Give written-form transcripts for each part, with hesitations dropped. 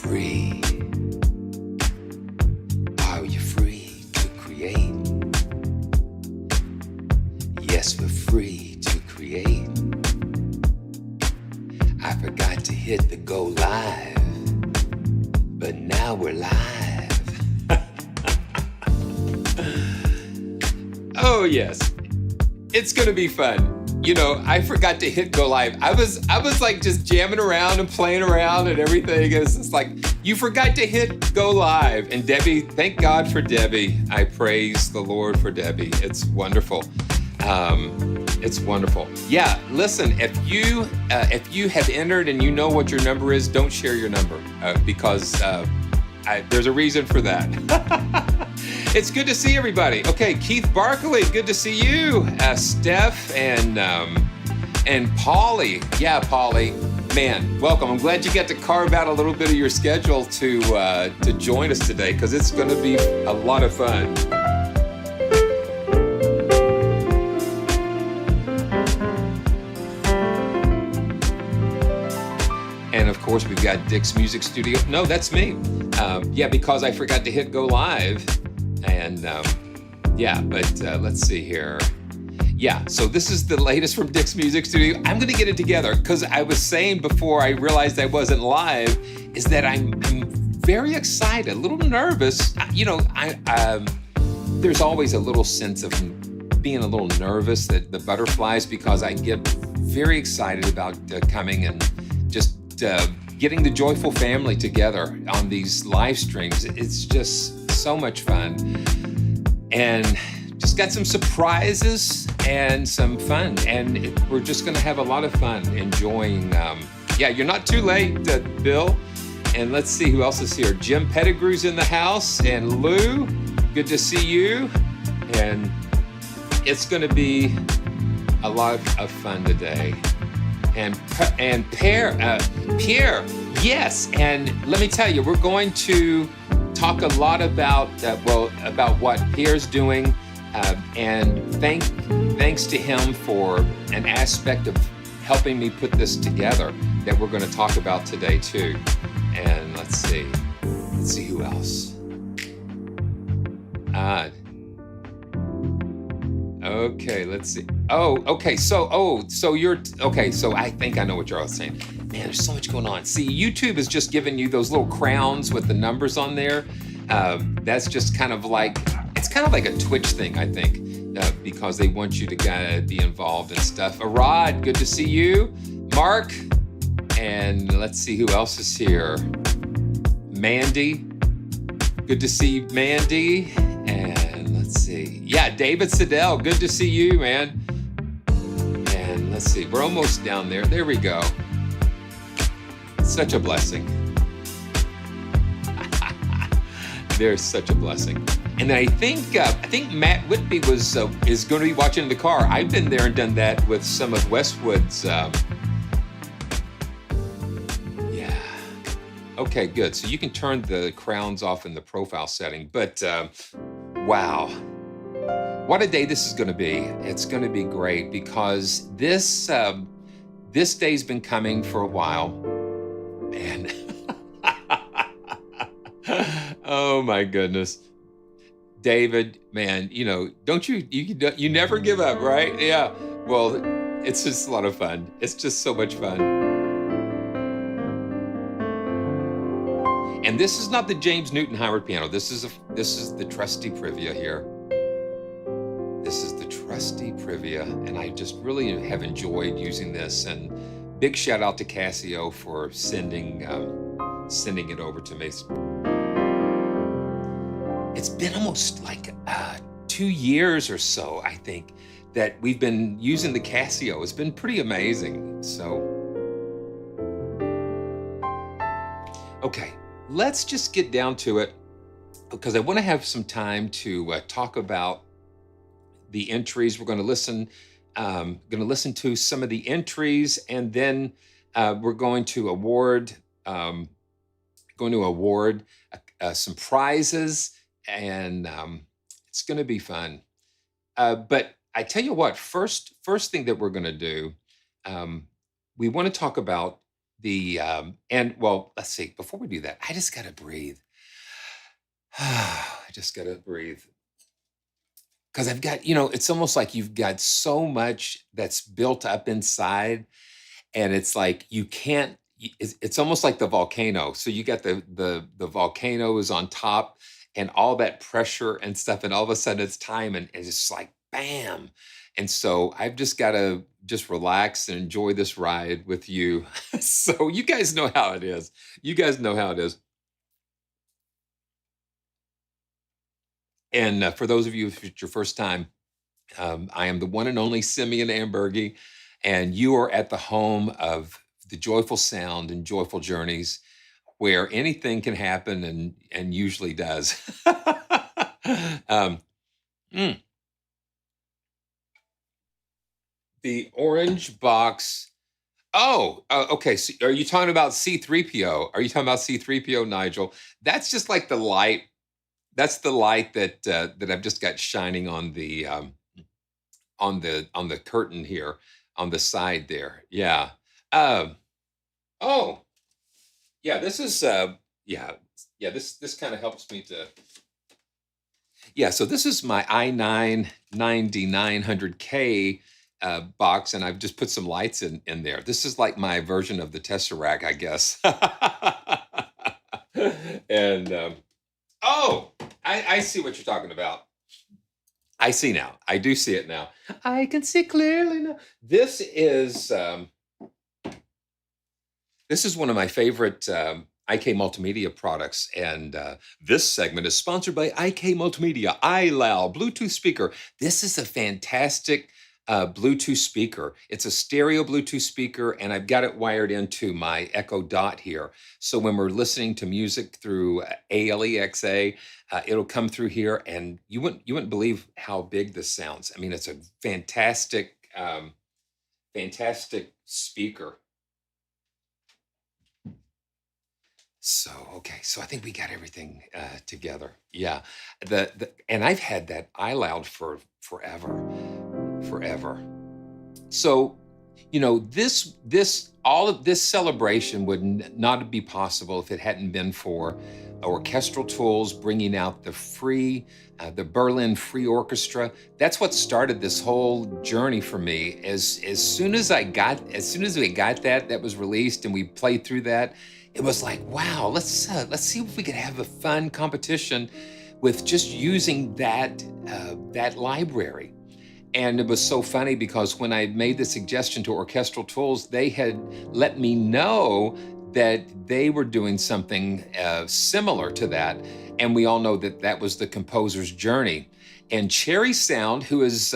free? Are you free to create? Yes, we're free to create. I forgot to hit the go live, but now we're live. Oh yes, it's gonna be fun. You know, I forgot to hit go live. I was like just jamming around and playing around and everything. It's like, you forgot to hit go live. And Debbie, thank God for Debbie. I praise the Lord for Debbie. It's wonderful. It's wonderful. Yeah, listen, if you have entered and you know what your number is, don't share your number because there's a reason for that. It's good to see everybody. Okay, Keith Barkley, good to see you. Steph and Polly. Yeah, Polly, man, welcome. I'm glad you got to carve out a little bit of your schedule to join us today because it's going to be a lot of fun. And of course, we've got Dick's Music Studio. No, that's me. Yeah, because I forgot to hit go live. And yeah, but let's see here. Yeah, so this is the latest from Dick's Music Studio. I'm going to get it together because I was saying before I realized I wasn't live is that I'm very excited, a little nervous. You know, there's always a little sense of being a little nervous, that the butterflies, because I get very excited about coming and just getting the joyful family together on these live streams. It's just so much fun, and just got some surprises and some fun, and we're just going to have a lot of fun enjoying. Yeah, you're not too late, Bill. And let's see who else is here. Jim Pettigrew's in the house, and Lou, good to see you. And it's going to be a lot of fun today. And Pierre, yes. And let me tell you, we're going to talk a lot about about what Pierre's doing, and thanks to him for an aspect of helping me put this together that we're going to talk about today too. And let's see who else. Okay, let's see. Oh, okay. So you're okay. So I think I know what you're all saying. Man, there's so much going on. See, YouTube is just giving you those little crowns with the numbers on there. That's just kind of like a Twitch thing, I think, because they want you to be involved and stuff. Arad, good to see you. Mark, and let's see who else is here. Mandy, good to see Mandy. And let's see. Yeah, David Siddell, good to see you, man. And let's see, we're almost down there. There we go. Such a blessing. There's such a blessing. And then I think Matt Whitby is going to be watching in the car. I've been there and done that with some of Westwood's. Yeah. Okay, good. So you can turn the crowns off in the profile setting. But wow, what a day this is going to be. It's going to be great because this day's been coming for a while. And oh my goodness. David, man, you know, don't you never give up, right? Yeah. Well, it's just a lot of fun. It's just so much fun. And this is not the James Newton Howard piano. This is the trusty Privia here. This is the trusty Privia, and I just really have enjoyed using this. And big shout out to Casio for sending it over to me. It's been almost like 2 years or so, I think, that we've been using the Casio. It's been pretty amazing. So, okay, let's just get down to it because I want to have some time to talk about the entries. We're going to listen to some of the entries, and then we're going to award some prizes. And it's going to be fun. But I tell you what, first thing that we're going to do, we want to talk about And well, let's see. Before we do that, I just gotta breathe. I just gotta breathe because I've got, it's almost like you've got so much that's built up inside, and it's like you can't. It's almost like the volcano. So you got the volcano is on top, and all that pressure and stuff, and all of a sudden it's time, and it's just like bam. And so I've just got to just relax and enjoy this ride with you. So you guys know how it is. You guys know how it is. And for those of you, if it's your first time, I am the one and only Simeon Ambergy, and you are at the home of the joyful sound and joyful journeys, where anything can happen and usually does. um, mm, the orange box. Oh, okay. So are you talking about C3PO? Are you talking about C3PO, Nigel? That's just like the light. That's the light that I've just got shining on the curtain here on the side there. Yeah. Um, oh, yeah. This is yeah, yeah. This kind of helps me to. Yeah. So this is my i9 9900K box, and I've just put some lights in there. This is like my version of the Tesseract, I guess. And oh, I see what you're talking about. I see now. I do see it now. I can see clearly now. This is one of my favorite IK Multimedia products, and this segment is sponsored by IK Multimedia iLoud Bluetooth speaker. This is a fantastic Bluetooth speaker. It's a stereo Bluetooth speaker, and I've got it wired into my Echo Dot here. So when we're listening to music through ALEXA, it'll come through here, and you wouldn't believe how big this sounds. I mean, it's a fantastic speaker. So okay, so I think we got everything together. Yeah, and I've had that iLoud for forever. So, this all of this celebration would not be possible if it hadn't been for Orchestral Tools bringing out the Berlin Free Orchestra. That's what started this whole journey for me. As soon as we got that was released and we played through that, it was like, wow, let's see if we could have a fun competition with just using that library. And it was so funny because when I made the suggestion to Orchestral Tools, they had let me know that they were doing something similar to that. And we all know that that was the composer's journey. And Cherry Sound, who is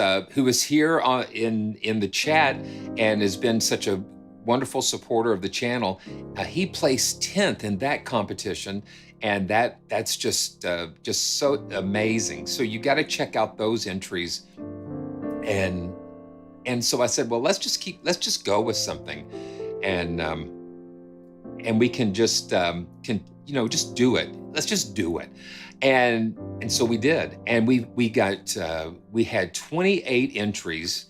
here in the chat and has been such a wonderful supporter of the channel, he placed 10th in that competition, and that's just so amazing. So you got to check out those entries. And so I said, well, let's just go with something, and we can just just do it. Let's just do it. And so we did, and we had 28 entries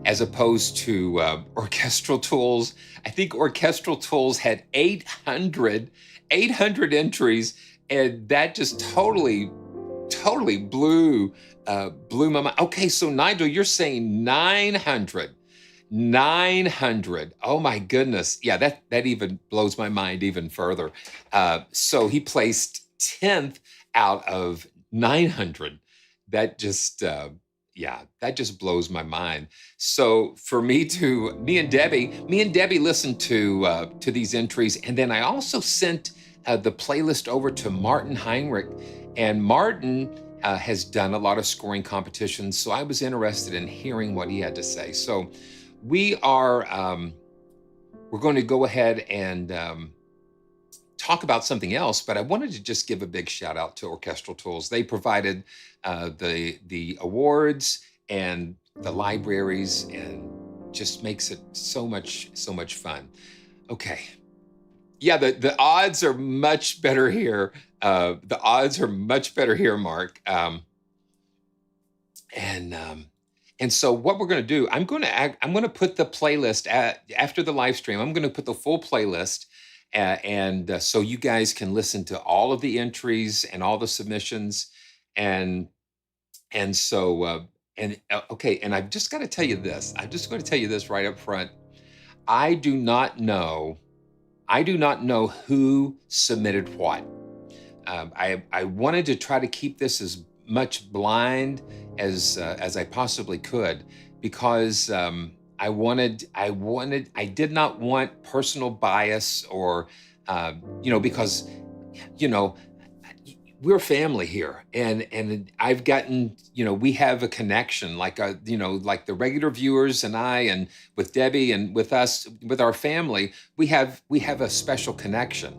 as opposed to Orchestral Tools. I think Orchestral Tools had 800 entries, and that just totally blew my mind. Okay, so Nigel, you're saying 900. 900. Oh my goodness. Yeah, that even blows my mind even further. So he placed 10th out of 900. That just that just blows my mind. So for me and Debbie listened to these entries, and then I also sent the playlist over to Martin Heinrich, and Martin has done a lot of scoring competitions, so I was interested in hearing what he had to say. So we're going to go ahead and talk about something else, but I wanted to just give a big shout out to Orchestral Tools. They provided the awards and the libraries, and just makes it so much fun. Okay. Yeah, the odds are much better here. The odds are much better here, Mark. And And so what we're going to do, I'm going to put the playlist after the live stream. I'm going to put the full playlist, and so you guys can listen to all of the entries and all the submissions, and and so okay. And I've just got to tell you this. I'm just going to tell you this right up front. I do not know. I do not know who submitted what. I wanted to try to keep this as much blind as I possibly could, because I did not want personal bias, or because you know we're family here, and I've gotten, we have a connection, like like the regular viewers and I, and with Debbie and with us, with our family, we have a special connection.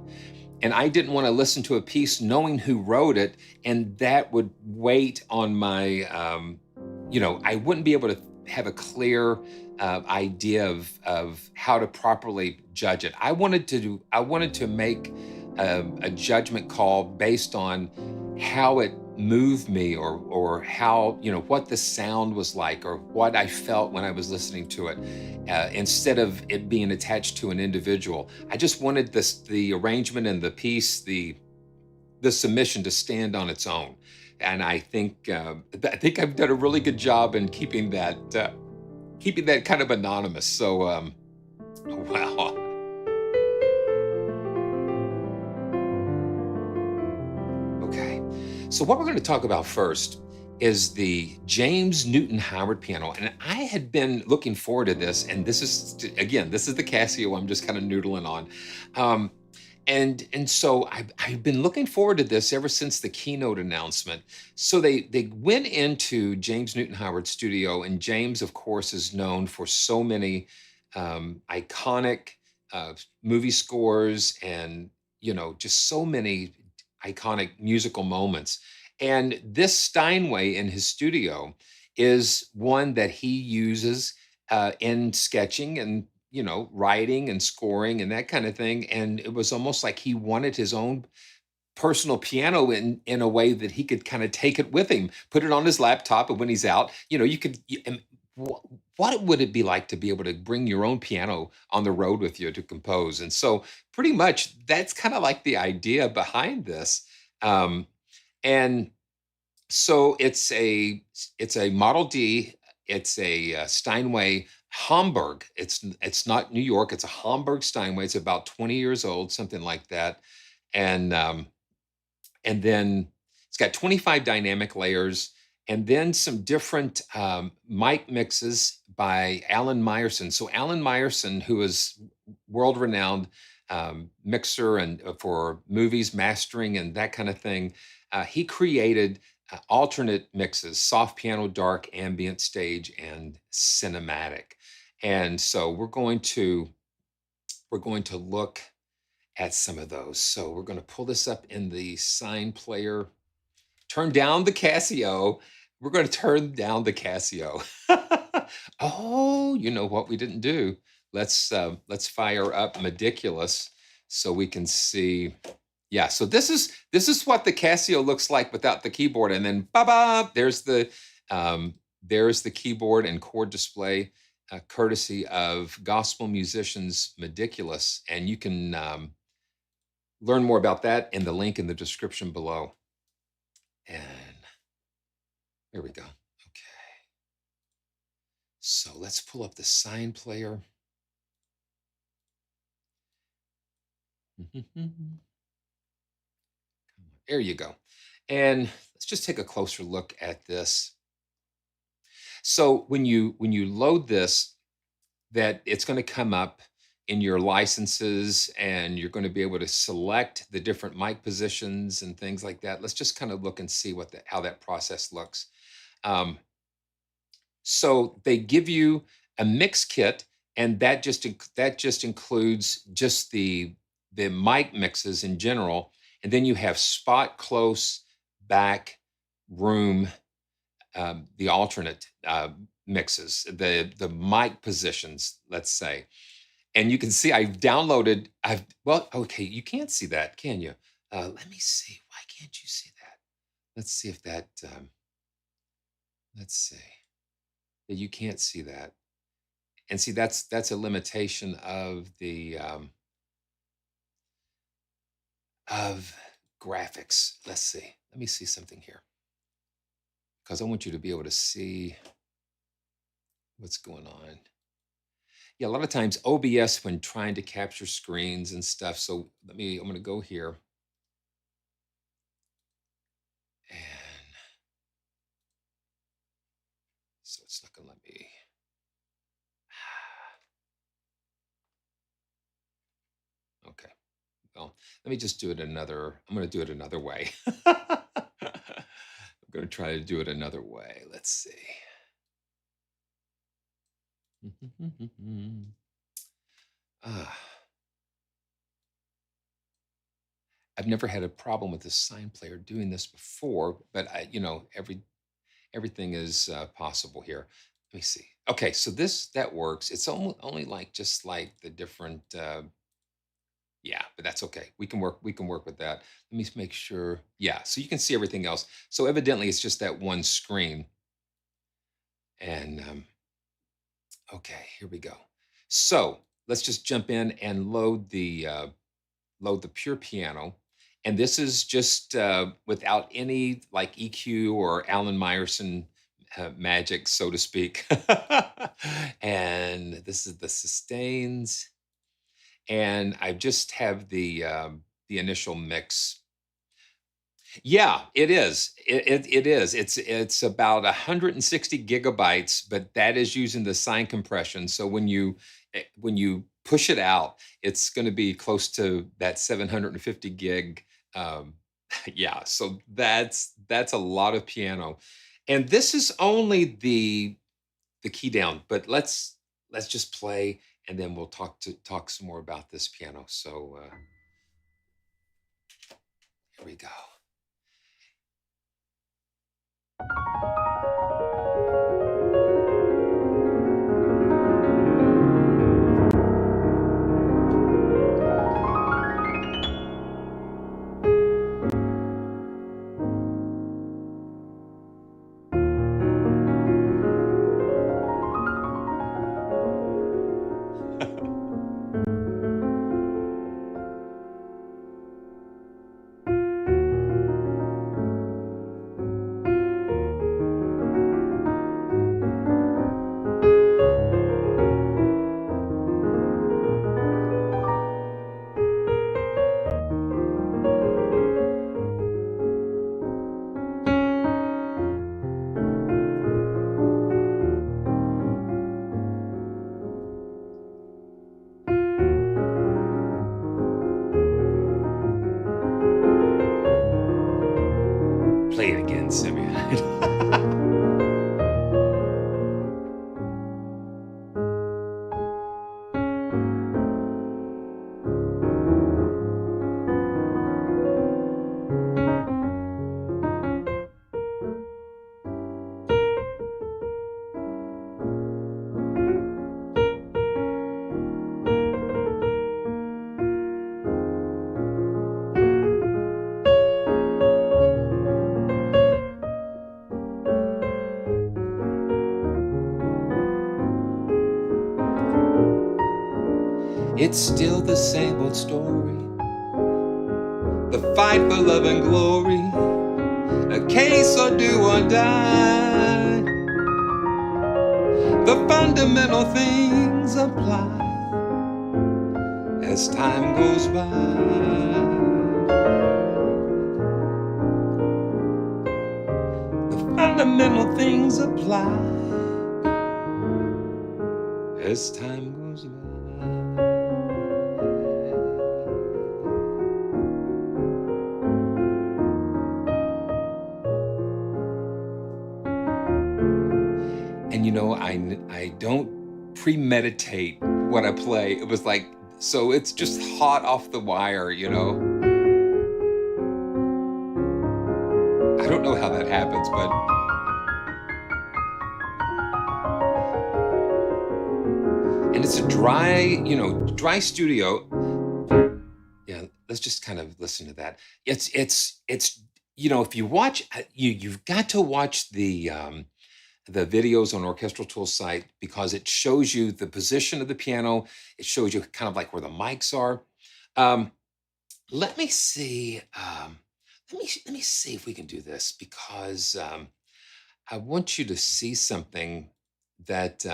And I didn't want to listen to a piece knowing who wrote it, and that would weight on my, I wouldn't be able to have a clear idea of how to properly judge it. I wanted to make a judgment call based on how it moved me, or how, what the sound was like, or what I felt when I was listening to it, instead of it being attached to an individual. I just wanted the arrangement and the piece, the submission, to stand on its own. And I think I've done a really good job in keeping that kind of anonymous. So wow. Okay. So what we're going to talk about first is the James Newton Howard piano. And I had been looking forward to this. And this is the Casio I'm just kind of noodling on. Um, and so I've been looking forward to this ever since the keynote announcement. So they went into James Newton Howard's studio, and James, of course, is known for so many iconic movie scores, and just so many iconic musical moments. And this Steinway in his studio is one that he uses in sketching, and writing and scoring and that kind of thing. And it was almost like he wanted his own personal piano in a way that he could kind of take it with him, put it on his laptop, and when he's out, and what would it be like to be able to bring your own piano on the road with you to compose? And so pretty much that's kind of like the idea behind this. And so it's a Model D. It's a Steinway Hamburg. It's not New York. It's a Hamburg Steinway. It's about 20 years old, something like that. And then it's got 25 dynamic layers, and then some different mic mixes by Alan Meyerson. So Alan Meyerson, who is world-renowned mixer, and for movies, mastering, and that kind of thing, he created alternate mixes: soft piano, dark, ambient, stage, and cinematic. And so we're going to look at some of those. So we're going to pull this up in the sign player, turn down the Casio. We're going to turn down the Casio. Oh, you know what we didn't do? Let's fire up Meticulous so we can see. Yeah, so this is what the Casio looks like without the keyboard, and then ba-ba, there's the keyboard and chord display, courtesy of gospel musicians Meticulous, and you can learn more about that in the link in the description below. And there we go. Okay. So let's pull up the sign player. There you go. And let's just take a closer look at this. So when you load this, that it's going to come up in your licenses, and you're going to be able to select the different mic positions and things like that. Let's just kind of look and see how that process looks. Um, so they give you a mix kit, and that just includes just the mic mixes in general, and then you have spot, close, back, room, the alternate mixes, the mic positions, let's say. And you can see well, okay, you can't see that, can you? Let me see. Why can't you see that? Let's see if that, let's see. Yeah, you can't see that. And see, that's a limitation of graphics. Let's see. Let me see something here because I want you to be able to see what's going on. Yeah, a lot of times OBS when trying to capture screens and stuff. So I'm going to go here and so it's not going to let me. Okay. Well, let me just do it I'm going to do it another way. I'm going to try to do it another way. Let's see. I've never had a problem with the sign player doing this before, but everything is possible here. Let me see. Okay, so that works. It's only like just like the different. Yeah, but that's okay. We can work. We can work with that. Let me make sure. Yeah, so you can see everything else. So evidently, it's just that one screen. And okay, here we go. So let's just jump in and load the pure piano. And this is just without any like EQ or Alan Meyerson magic, so to speak. And this is the sustains. And I just have the initial mix. Yeah, it is. It is. It's about 160 gigabytes, but that is using the sine compression. So when you push it out, it's going to be close to that 750 gig. Um, yeah, so that's a lot of piano, and this is only the key down. But let's just play, and then we'll talk some more about this piano. So here we go. Play it again, Simeon. It's still the same old story. The fight for love and glory, a case or do or die. The fundamental things apply as time goes by. The fundamental things apply as time goes by. And I don't premeditate what I play. It was like, so it's just hot off the wire, I don't know how that happens, but and it's a dry studio. Yeah, let's just kind of listen to that. It's if you watch, you've got to watch the videos on Orchestral Tools site because it shows you the position of the piano. It shows you kind of like where the mics are. Let me see. Let me see if we can do this because I want you to see something that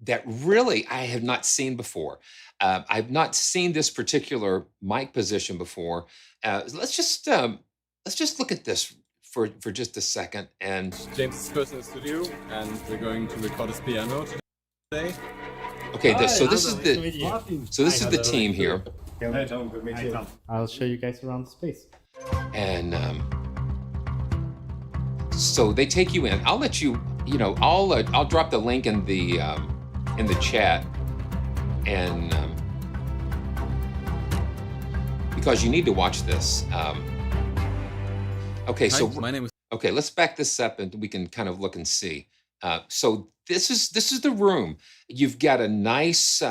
that really I have not seen before. I've not seen this particular mic position before. Let's just look at this for just a second. And James' personal studio, and we're going to record his piano today. Okay, so this is the team here. Hi Tom, good to meet you. I'll show you guys around the space. And so they take you in. I'll let you. I'll drop the link in the chat, and because you need to watch this. Okay, Hi, so my name is. Okay, let's back this up and we can kind of look and see. So this is the room. You've got a nice.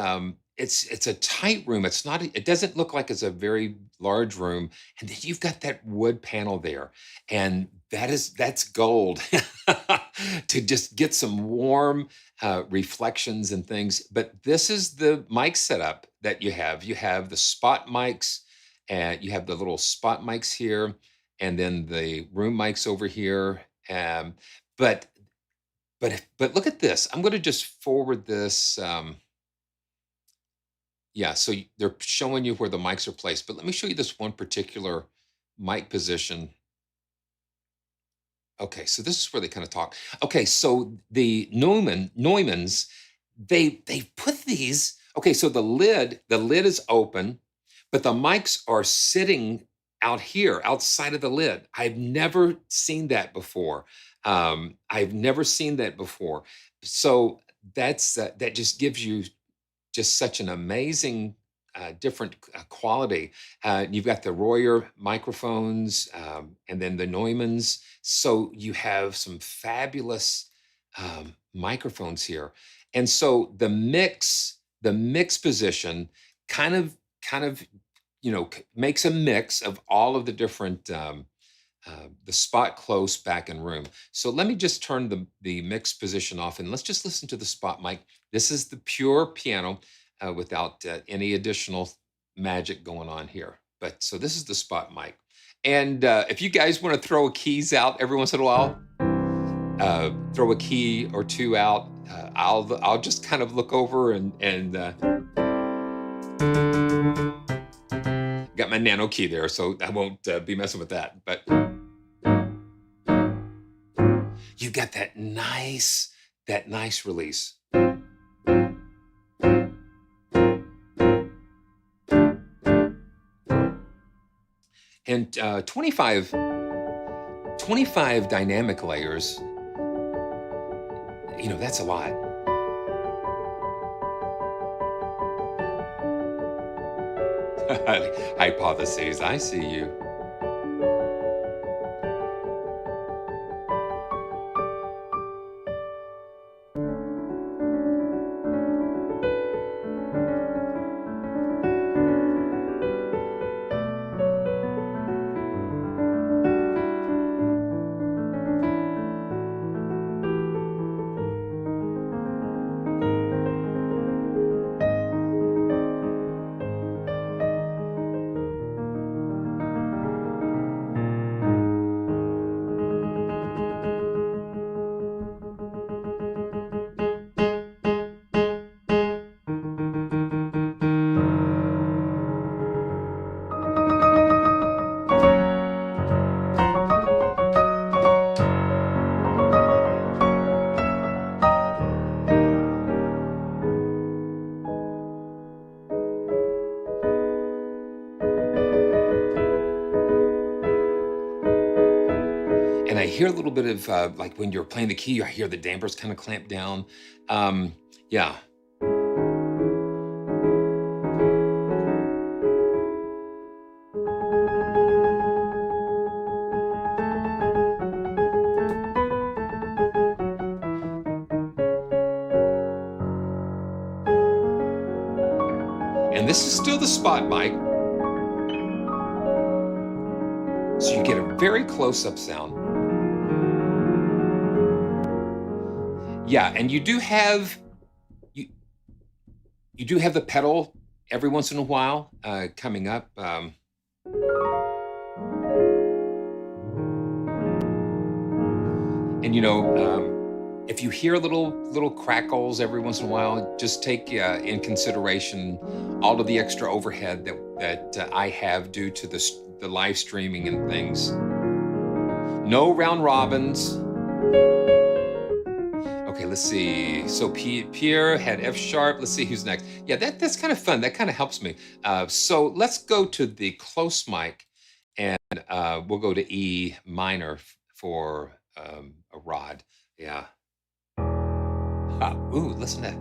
It's a tight room. It's not. It doesn't look like it's a very large room, and then you've got that wood panel there, and that's gold to just get some warm reflections and things. But this is the mic setup that you have. You have the spot mics, and you have the little spot mics here, and then the room mics over here. But look at this. I'm going to just forward this. Yeah, so they're showing you where the mics are placed. But let me show you this one particular mic position. Okay, so this is where they kind of talk. Okay, so the Neumanns, they put these. Okay, so the lid is open, but the mics are sitting out here, outside of the lid. I've never seen that before. I've never seen that before. So that's that just gives you just such an amazing different quality. You've got the Royer microphones and then the Neumanns. So you have some fabulous microphones here. And so the mix position kind of makes a mix of all of the different the spot, close, back, and room. So let me just turn the mix position off and let's just listen to the spot mic. This is the pure piano without any additional magic going on here. But so this is the spot mic. And if you guys want to throw keys out every once in a while, throw a key or two out, I'll just kind of look over and got my nano key there, so I won't be messing with that. But you got that nice release. And 25 dynamic layers, that's a lot. Hypotheses, I see you. And I hear a little bit of like when you're playing the key, I hear the dampers kind of clamp down. Yeah. And this is still the spot mic. So you get a very close-up sound. Yeah, and you do have the pedal every once in a while coming up. And if you hear little crackles every once in a while, just take in consideration all of the extra overhead that I have due to the live streaming and things. No round robins. Okay, let's see. So Pierre had F sharp. Let's see who's next. Yeah, that's kind of fun. That kind of helps me. So let's go to the close mic, and we'll go to E minor for a rod. Yeah. Ooh, listen to that.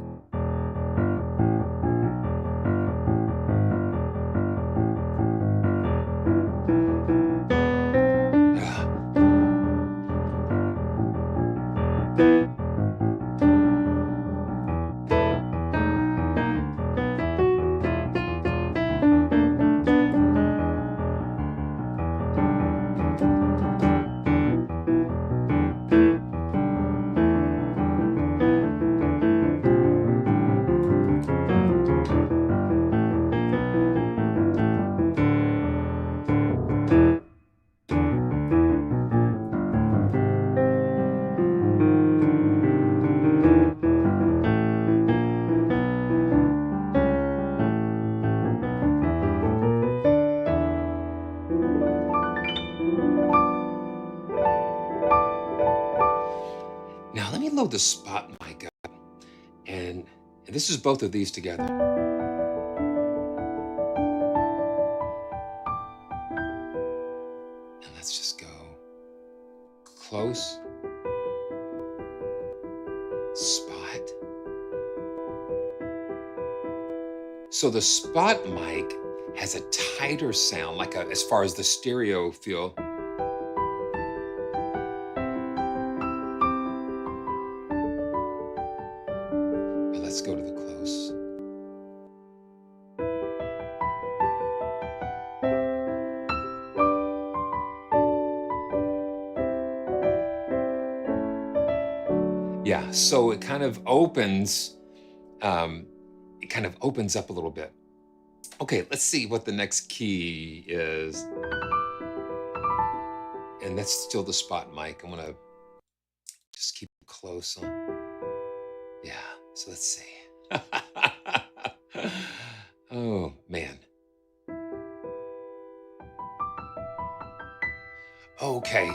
Now let me load the spot mic up, and this is both of these together. And let's just go close, spot. So the spot mic has a tighter sound, as far as the stereo feel. Let's go to the close. Yeah, so it kind of opens, up a little bit. Okay, let's see what the next key is. And that's still the spot mic. I'm gonna just keep it close on. Yeah, so let's see. Oh, man. Okay.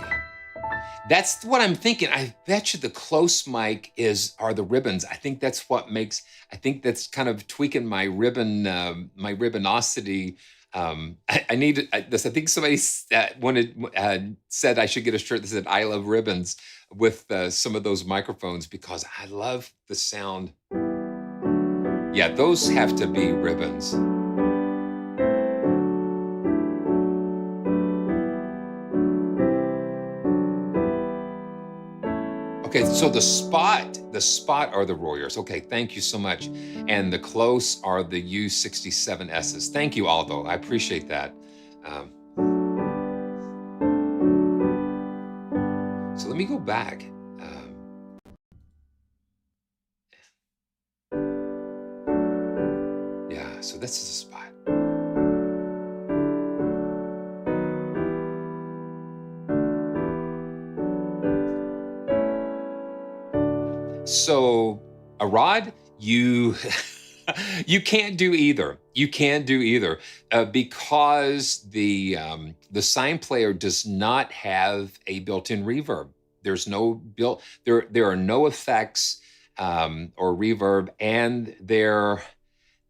That's what I'm thinking. I bet you the close mic are the ribbons. I think that's that's kind of tweaking my my ribbonosity. I need this. I think somebody said I should get a shirt that said "I love ribbons" with some of those microphones, because I love the sound. Yeah, those have to be ribbons. Okay, so the spot are the Royers. Okay, thank you so much. And the close are the U67Ss. Thank you, Aldo. I appreciate that. So let me go back. Yeah, so this is a spot. So a rod, you can't do either. You can't do either because the sign player does not have a built-in reverb. There's no there are no effects or reverb, and there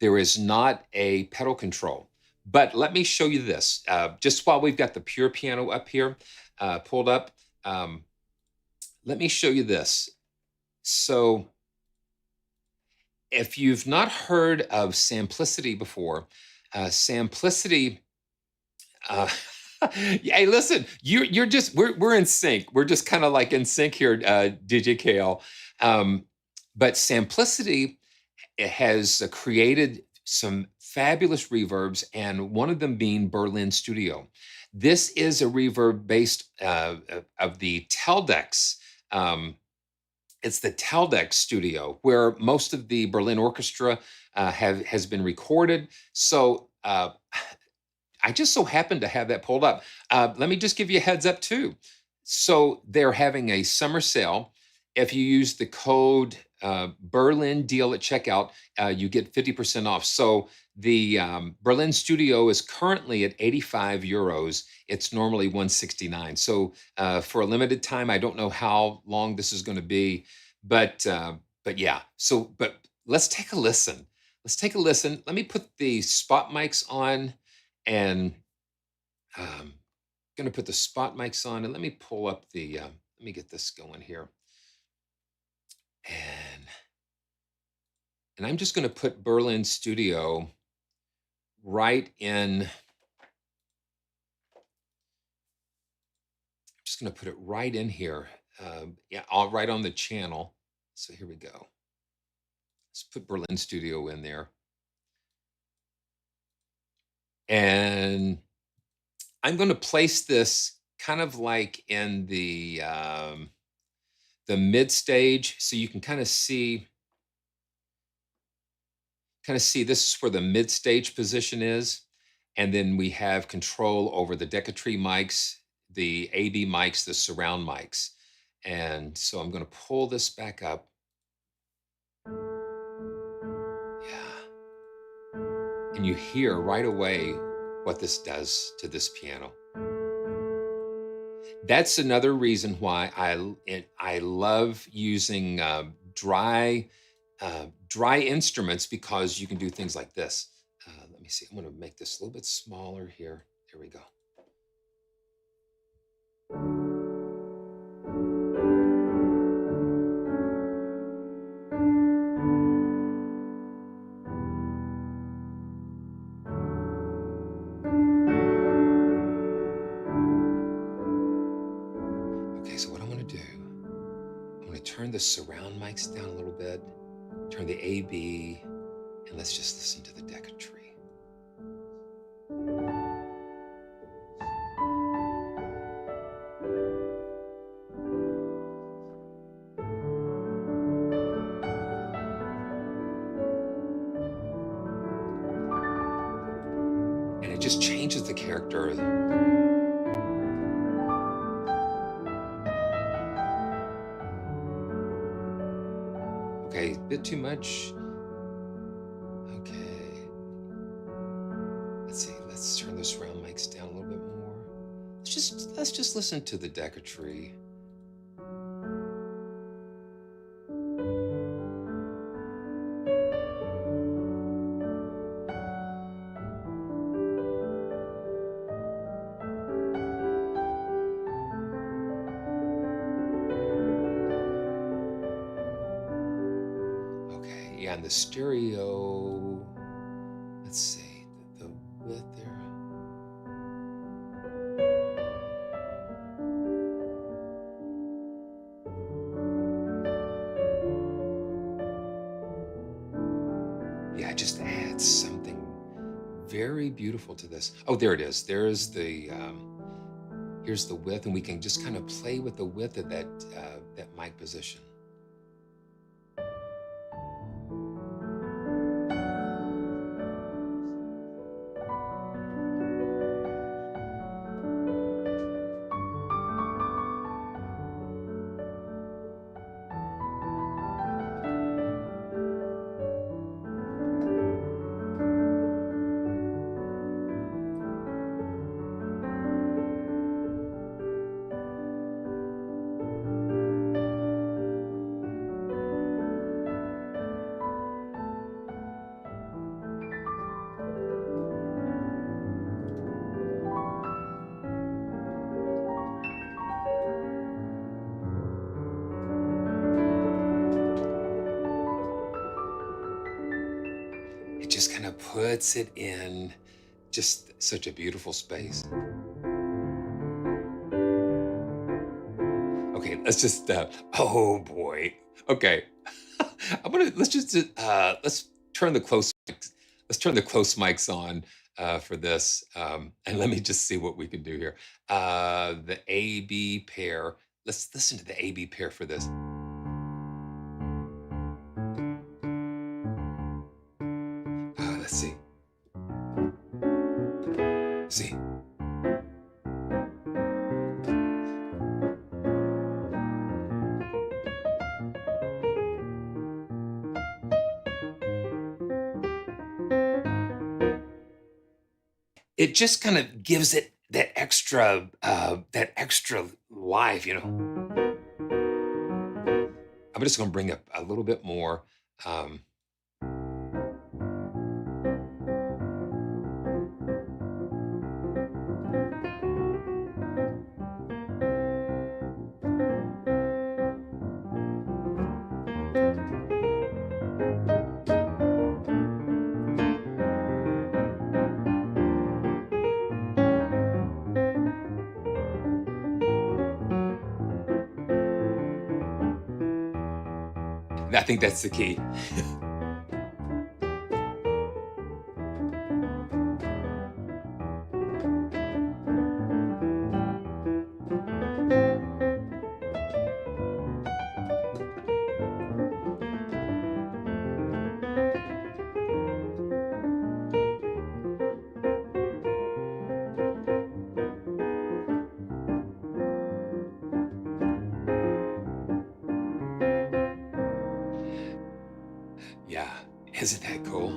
is not a pedal control. But let me show you this. Just while we've got the pure piano up here pulled up, let me show you this. So if you've not heard of Samplicity before, Samplicity, hey, listen, you're just, we're in sync. We're just kind of like in sync here, DJ KL. But Samplicity has created some fabulous reverbs, and one of them being Berlin Studio. This is a reverb based of the Teldex It's the Taldeck studio where most of the Berlin Orchestra has been recorded. So I just so happen to have that pulled up. Let me just give you a heads up too. So they're having a summer sale. If you use the code Berlin deal at checkout, you get 50% off. So the Berlin studio is currently at 85 euros. It's normally 169. So for a limited time, I don't know how long this is going to be, but yeah. So but let's take a listen. Let's take a listen. Let me put the spot mics on, and going to put the spot mics on, and let me pull up the. Let me get this going here, and I'm just going to put Berlin Studio right in. I'm just going to put it right in here. Yeah, all right on the channel. So here we go. Let's put Berlin Studio in there, and I'm going to place this kind of like in the mid stage, so you can kind of see this is where the mid stage position is. And then we have control over the Decatree mics, the AB mics, the surround mics. And so I'm going to pull this back up. Yeah. And you hear right away what this does to this piano. That's another reason why I love using dry instruments, because you can do things like this. Let me see. I'm going to make this a little bit smaller here. There we go. Okay, so what I'm going to do, I'm going to turn the surround mics down a little bit, turn the AB, and let's just listen to the Decatree. And it just changes the character. Okay, a bit too much. Okay. Let's see, let's turn the surround mics down a little bit more. Let's just listen to the Decatree. Okay, yeah, and the stereo, let's see, the width there. Yeah, it just adds something very beautiful to this. Oh, there it is. There's the here's the width, and we can just kind of play with the width of that mic position. It just kind of puts it in just such a beautiful space. Okay, let's just, oh boy. Okay. Let's turn the close mics, on for this. And let me just see what we can do here. The A-B pair. Let's listen to the A-B pair for this. See. It just kind of gives it that extra life, you know. I'm just going to bring up a little bit more. I think that's the key. Yeah, isn't that cool?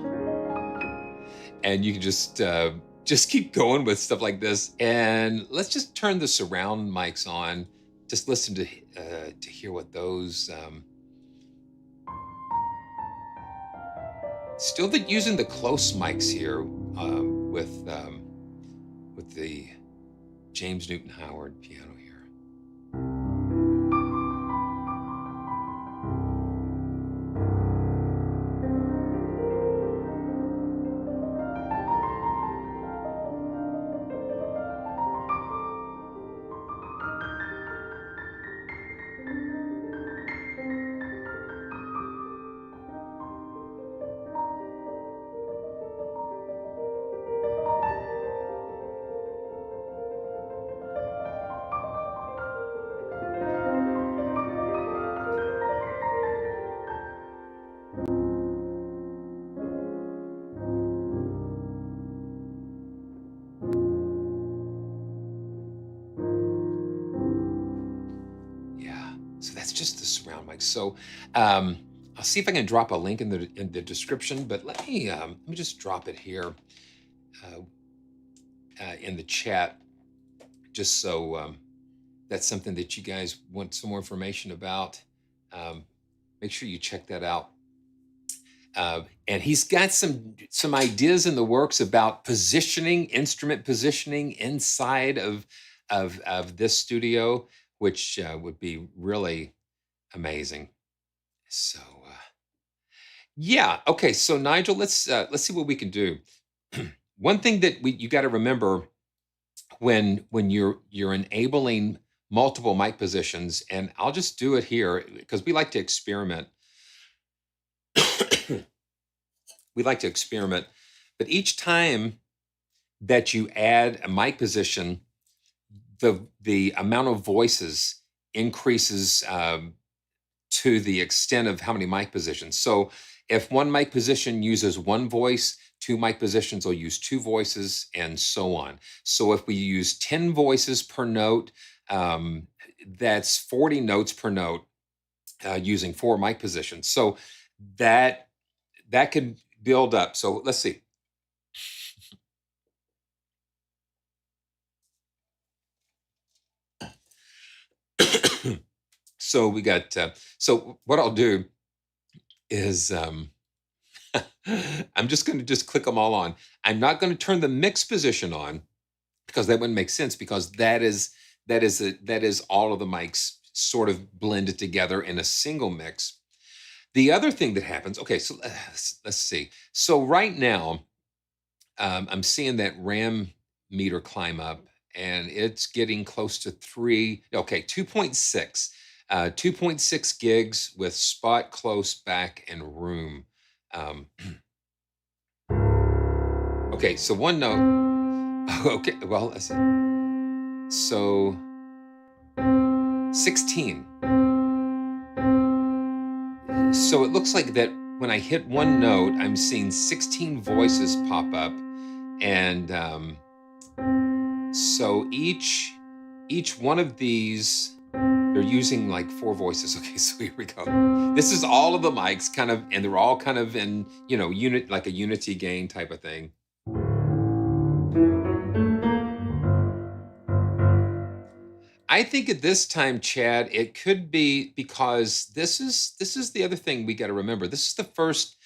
And you can just keep going with stuff like this. And let's just turn the surround mics on. Just listen to hear what those. Still using the close mics here with the James Newton Howard piano here. So that's just the surround mic. So I'll see if I can drop a link in the description, but let me just drop it here in the chat, just so that's something that you guys want some more information about. Make sure you check that out. And he's got some ideas in the works about positioning, instrument positioning inside of this studio, which would be really amazing. So yeah, okay. So Nigel, let's see what we can do. One thing that you got to remember when you're enabling multiple mic positions, and I'll just do it here because we like to experiment. We like to experiment, but each time that you add a mic position, the amount of voices increases to the extent of how many mic positions. So if one mic position uses one voice, two mic positions will use two voices, and so on. So if we use 10 voices per note, that's 40 notes per note using 4 mic positions. So that could build up. So let's see. So we got, so what I'll do is I'm just going to click them all on. I'm not going to turn the mix position on because that wouldn't make sense, because that is all of the mics sort of blended together in a single mix. The other thing that happens, okay, so let's see. So right now, I'm seeing that RAM meter climb up, and it's getting close to 2.6. 2.6 gigs with spot, close, back, and room. Okay, so one note. Okay, well, let's see. So 16. So it looks like that when I hit one note, I'm seeing 16 voices pop up, and So each one of these, they're using like 4 voices. Okay, so here we go. This is all of the mics kind of, and they're all kind of in, you know, like a unity gain type of thing. I think at this time, Chad, it could be because this is the other thing we got to remember. This is the first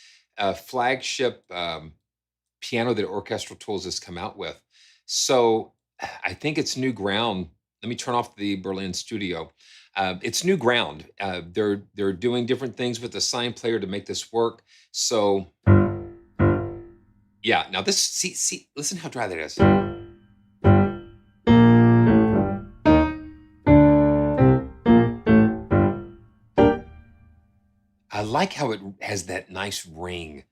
flagship piano that Orchestral Tools has come out with. So I think it's new ground. Let me turn off the Berlin studio. It's new ground. They're doing different things with the sine player to make this work. So yeah, now this, see, listen how dry that is. I like how it has that nice ring.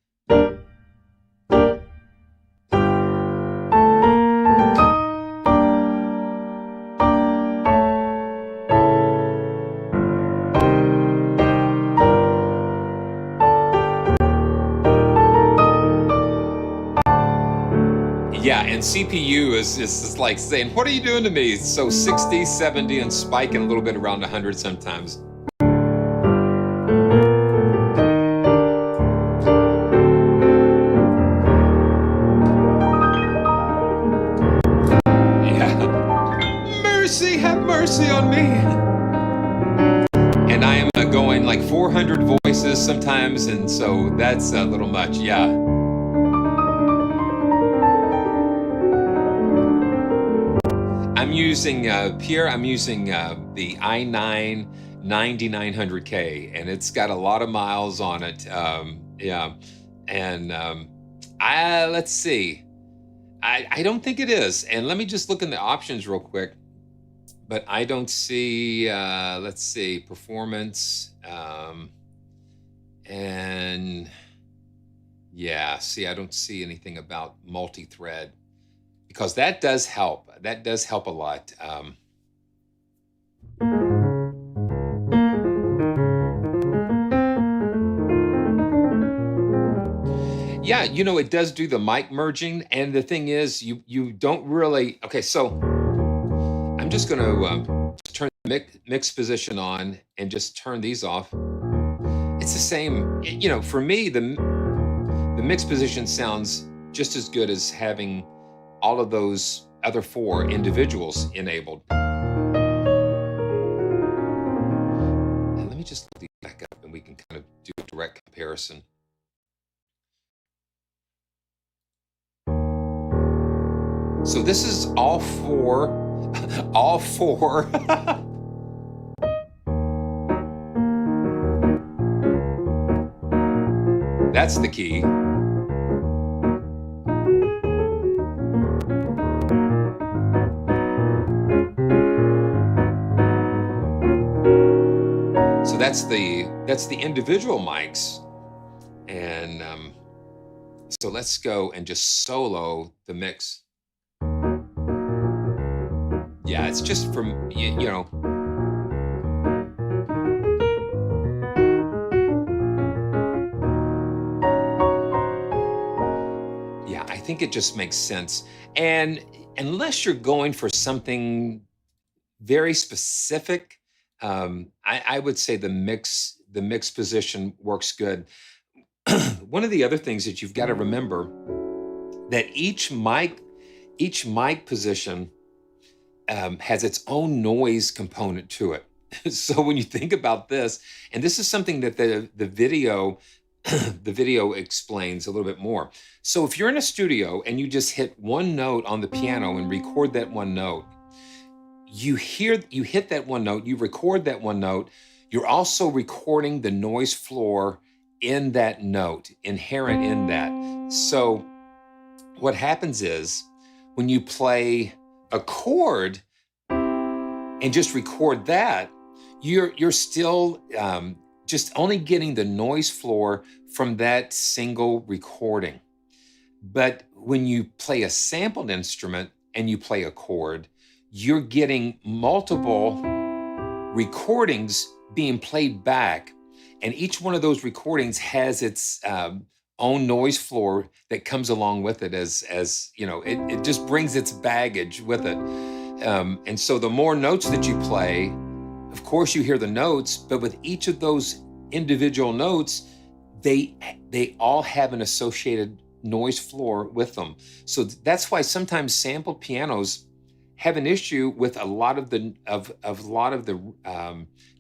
Yeah, and CPU is just like saying, what are you doing to me? So 60, 70, and spiking a little bit around 100 sometimes. Have mercy on me. And I am going like 400 voices sometimes, and so that's a little much, yeah. I'm using, Pierre, I'm using the i9 9900K, and it's got a lot of miles on it, yeah. And let's see. I don't think it is. And let me just look in the options real quick. But I don't see, let's see, performance, and yeah, see, I don't see anything about multi-thread, because that does help. That does help a lot. Yeah, you know, it does do the mic merging, and the thing is, you don't really, okay, so I'm just going to turn the mix position on and just turn these off. It's the same, you know, for me, the mix position sounds just as good as having all of those other 4 individuals enabled. And let me just look these back up and we can kind of do a direct comparison. So this is all 4. All 4. That's the key. So that's the individual mics. And so let's go and just solo the mix. Yeah, it's just from, you know. Yeah, I think it just makes sense. And unless you're going for something very specific, I would say the mix position works good. One of the other things that you've got to remember, that each mic position has its own noise component to it. So when you think about this, and this is something that the video the video explains a little bit more. So if you're in a studio and you just hit one note on the piano and record that one note, you hit that one note, you record that one note, you're also recording the noise floor in that note, inherent in that. So what happens is when you play a chord and just record that, you're still just only getting the noise floor from that single recording. But when you play a sampled instrument and you play a chord, you're getting multiple recordings being played back, and each one of those recordings has its own noise floor that comes along with it, as you know, it just brings its baggage with it. And so the more notes that you play, of course you hear the notes, but with each of those individual notes, they all have an associated noise floor with them. So that's why sometimes sampled pianos have an issue with a lot of the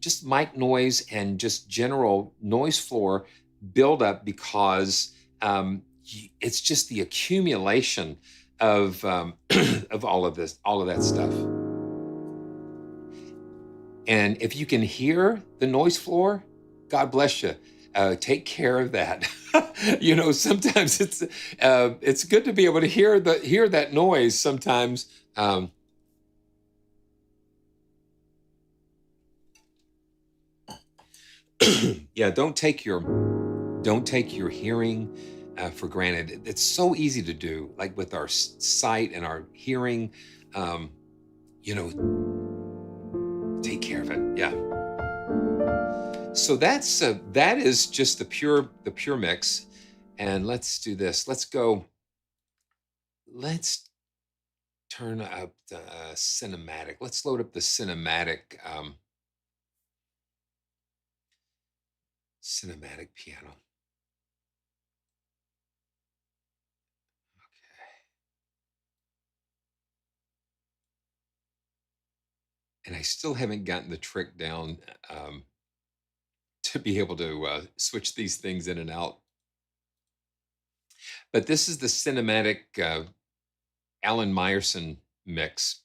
just mic noise and just general noise floor buildup, because it's just the accumulation of of all of that stuff. And if you can hear the noise floor, God bless you. Take care of that. You know, sometimes it's good to be able to hear that noise sometimes. Yeah, don't take your hearing for granted. It's so easy to do, like with our sight and our hearing. You know, take care of it. Yeah. So that is just the pure mix. And let's do this. Let's turn up the cinematic. Let's load up the cinematic piano. Okay. And I still haven't gotten the trick down to be able to switch these things in and out. But this is the cinematic Alan Meyerson mix.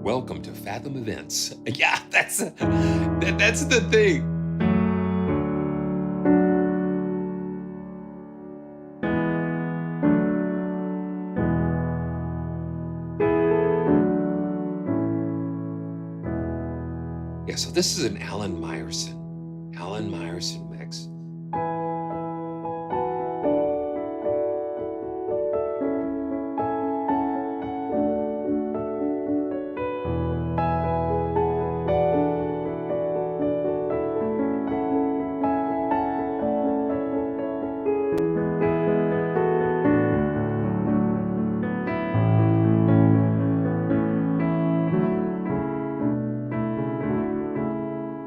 Welcome to Fathom Events. Yeah, that's the thing. Yeah, so this is an Alan Meyerson mix.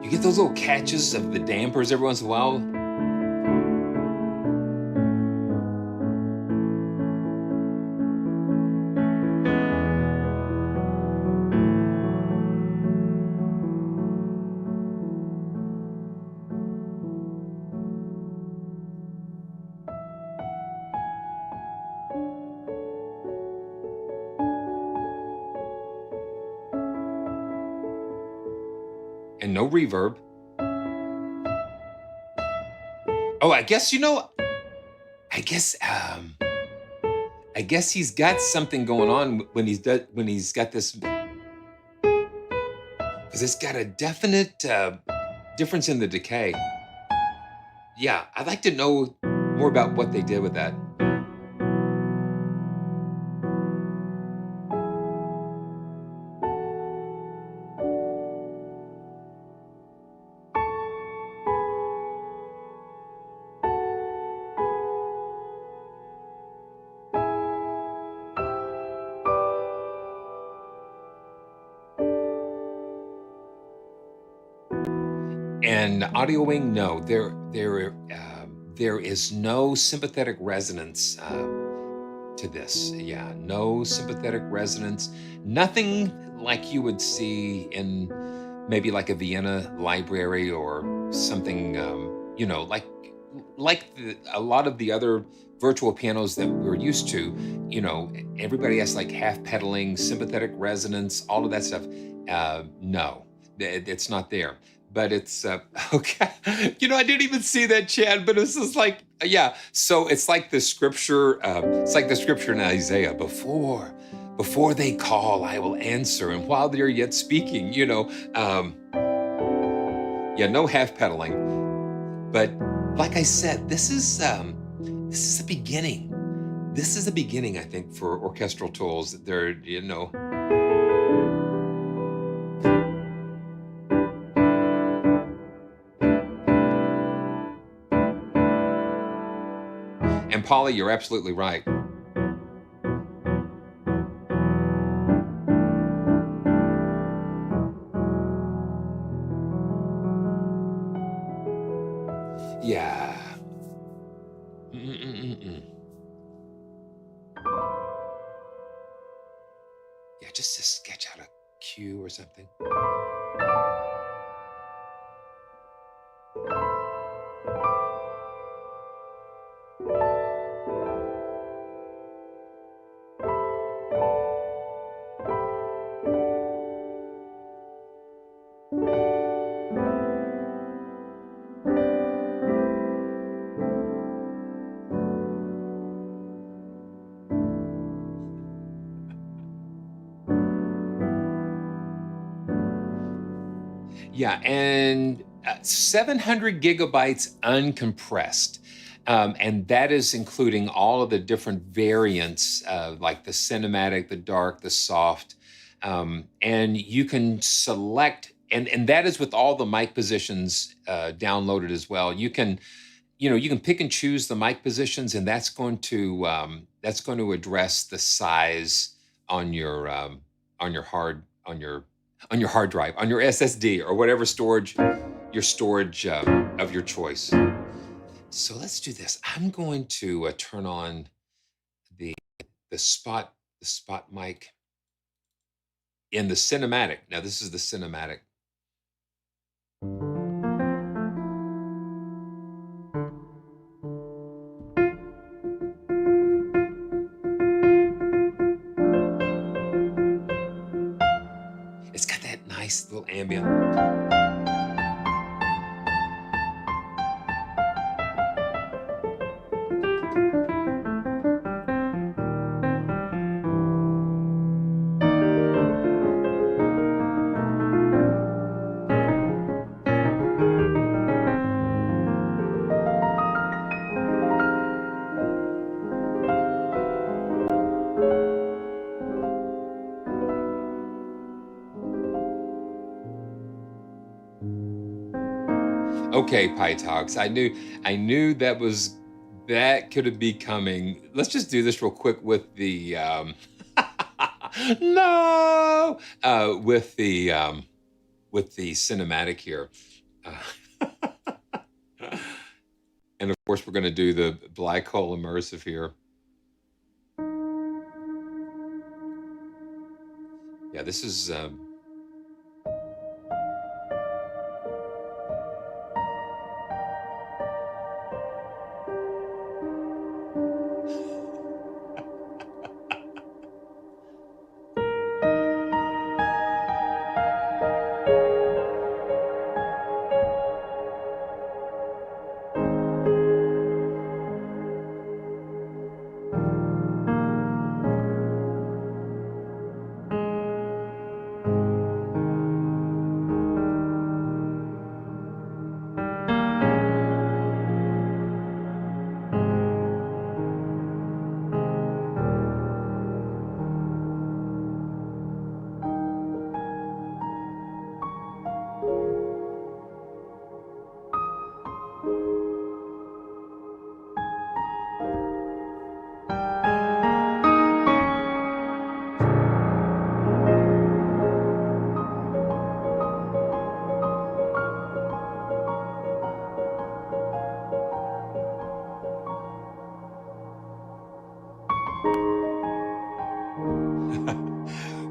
You get those little catches of the dampers every once in a while. And no reverb. Oh, I guess he's got something going on when he's got this, because it's got a definite difference in the decay. Yeah, I'd like to know more about what they did with that. And audio wing, no, there is no sympathetic resonance to this. Yeah, no sympathetic resonance. Nothing like you would see in maybe like a Vienna library or something. You know, like a lot of the other virtual pianos that we're used to. You know, everybody has like half pedaling, sympathetic resonance, all of that stuff. No, it's not there. But it's okay. You know, I didn't even see that, Chad. But it's just like, yeah. So it's like the scripture. It's like the scripture in Isaiah. Before they call, I will answer, and while they're yet speaking, you know. Yeah, no half pedaling. But like I said, this is the beginning. This is the beginning, I think, for Orchestral Tools. They're, you know. And Polly, you're absolutely right. Yeah. Mm-mm-mm-mm. Yeah, just to sketch out a cue or something. Yeah, and 700 gigabytes uncompressed. And that is including all of the different variants, like the cinematic, the dark, the soft. And you can select, and that is with all the mic positions downloaded as well. You can pick and choose the mic positions, and that's going to address the size on your on your hard drive, on your SSD, or whatever storage of your choice. So let's do this. I'm going to turn on the spot mic in the cinematic. Now this is the cinematic. It's got that nice little ambient. Okay, Pytox. I knew that could be coming. Let's just do this real quick with the no with the cinematic here. And of course, we're going to do the black hole immersive here. Yeah, this is.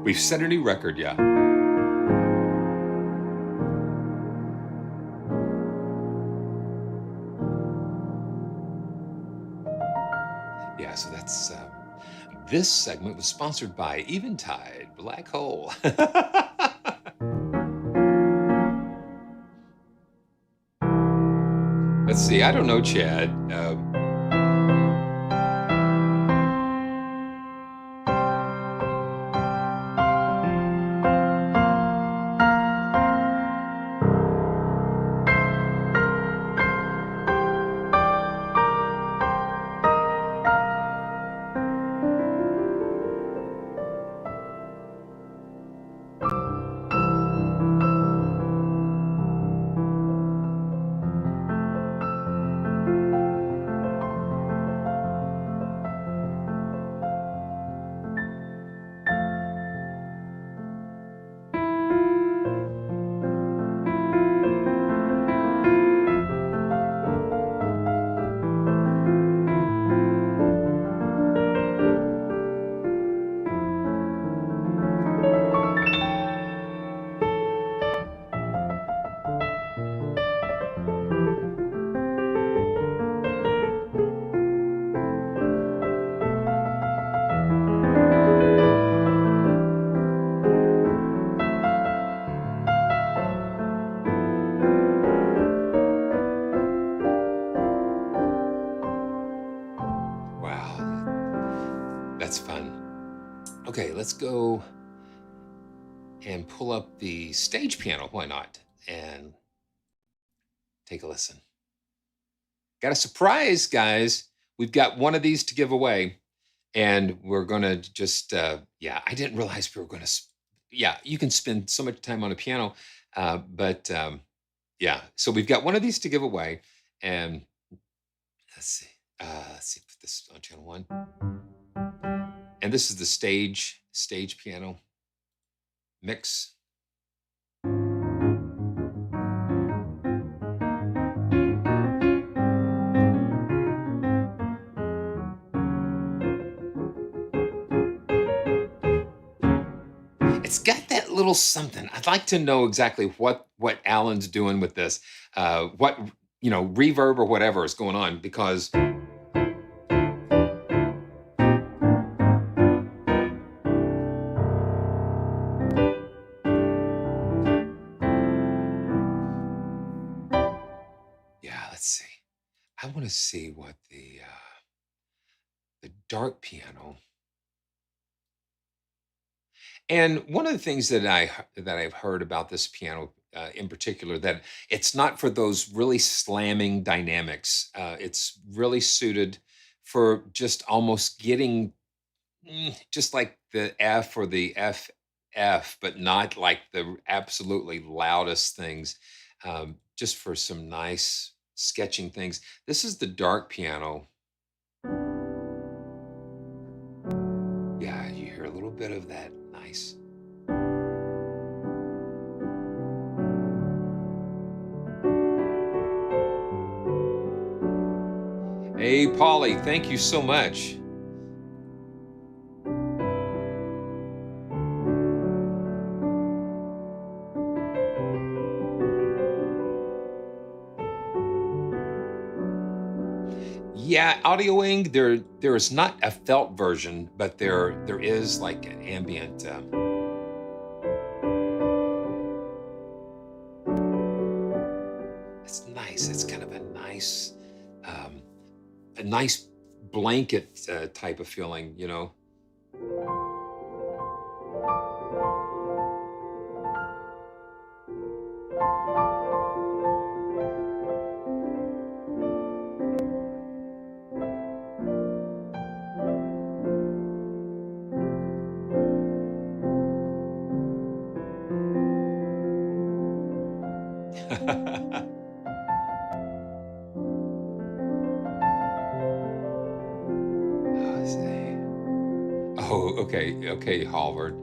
We've set a new record, yeah. Yeah, so that's this segment was sponsored by Eventide Black Hole. Let's see. I don't know, Chad. Okay, let's go and pull up the stage piano. Why not? And take a listen. Got a surprise, guys. We've got one of these to give away. And we're going to just, yeah, I didn't realize we were going to, yeah, you can spend so much time on a piano. But yeah, so we've got one of these to give away. And let's see, put this on channel 1. And this is the stage piano mix. It's got that little something. I'd like to know exactly what Alan's doing with this, what, you know, reverb or whatever is going on, because yeah, let's see. I want to see what the dark piano. And one of the things that I've heard about this piano in particular, that it's not for those really slamming dynamics. It's really suited for just almost getting just like the F or the FF, but not like the absolutely loudest things. Just for some nice sketching things. This is the dark piano. Yeah, you hear a little bit of that nice. Hey, Polly, thank you so much. Yeah, audioing, there is not a felt version, but there is like an ambient. It's nice. It's kind of a nice blanket type of feeling, you know. Let's see. Oh, okay, Halvard.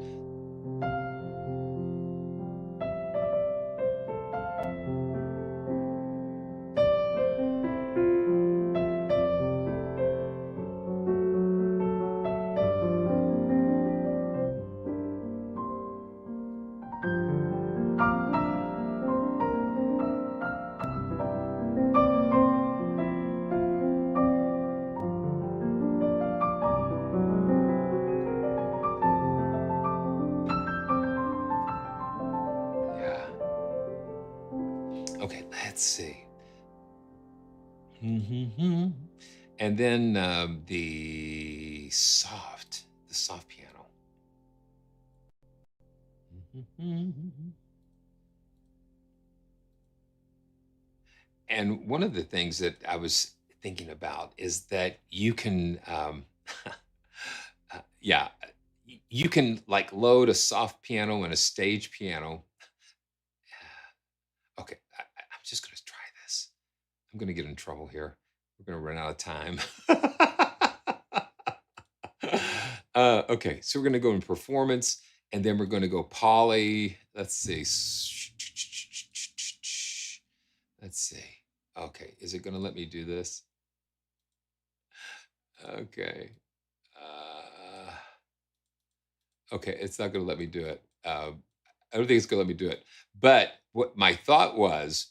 Yeah. Okay, let's see. And then the soft piano. And one of the things that I was thinking about is that you can, yeah, you can like load a soft piano and a stage piano. Okay, I'm just going to try this. I'm going to get in trouble here. We're going to run out of time. Okay, so we're going to go in performance, and then we're going to go poly. Let's see. Let's see. Okay, is it going to let me do this? Okay. Okay, it's not going to let me do it. I don't think it's going to let me do it. But what my thought was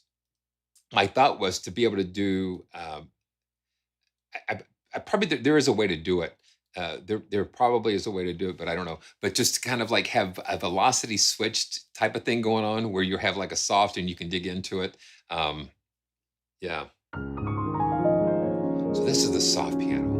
to be able to do. I probably there is a way to do it. There probably is a way to do it, but I don't know. But just to kind of like have a velocity switched type of thing going on, where you have like a soft and you can dig into it. Yeah. So this is the soft piano.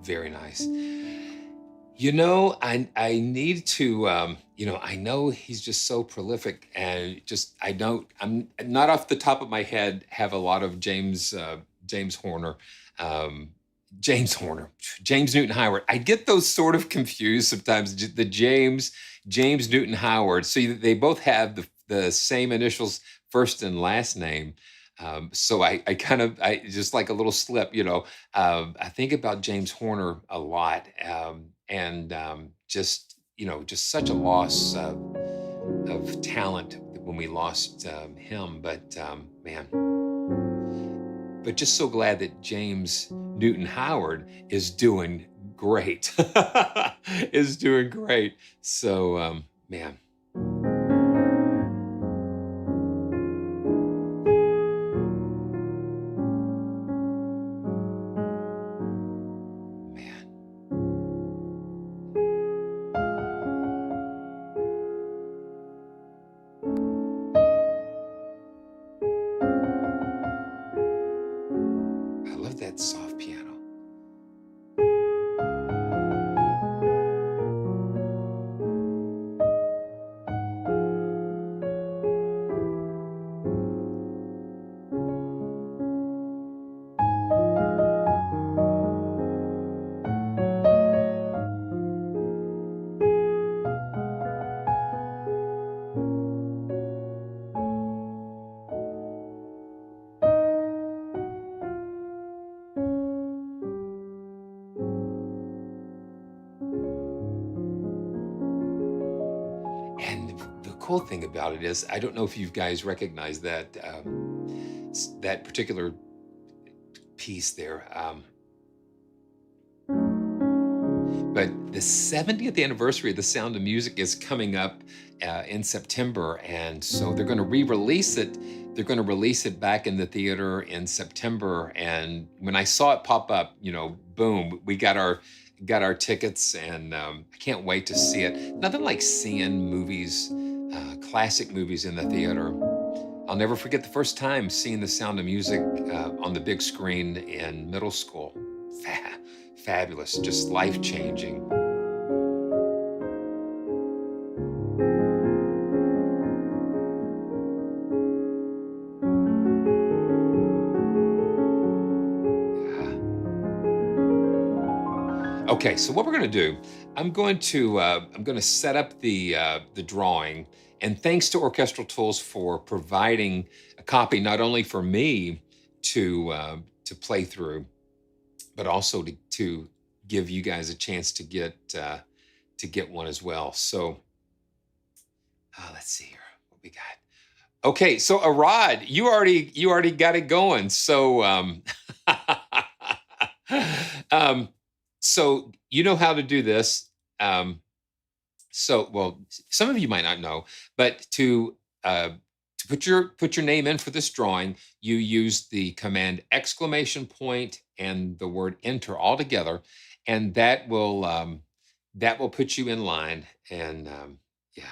very nice. You know, I need to, you know, I know he's just so prolific, and just I don't, I'm not off the top of my head have a lot of James Horner, um, James Horner, James Newton Howard. I get those sort of confused sometimes. The James Newton Howard. So they both have the same initials, first and last name. So I kind of I just like a little slip, you know. I think about James Horner a lot, and just you know, just such a loss of talent when we lost him. But man, but just so glad that James Newton Howard is doing great, is doing great. So man. I love that soft piano. And the cool thing about it is, I don't know if you guys recognize that that particular piece there. But the 70th anniversary of The Sound of Music is coming up in September, and so they're going to re-release it. They're going to release it back in the theater in September. And when I saw it pop up, you know, boom, we got our tickets, and I can't wait to see it. Nothing like seeing movies, classic movies in the theater. I'll never forget the first time seeing The Sound of Music on the big screen in middle school. Fabulous, just life-changing. Okay, so what we're going to do, I'm going to set up the drawing, and thanks to Orchestral Tools for providing a copy not only for me to play through, but also to give you guys a chance to get one as well. So let's see here what we got. Okay, so Arad, you already got it going. So so you know how to do this. So well, some of you might not know, but to put your name in for this drawing, you use the command exclamation point and the word enter all together, and that will put you in line. And yeah.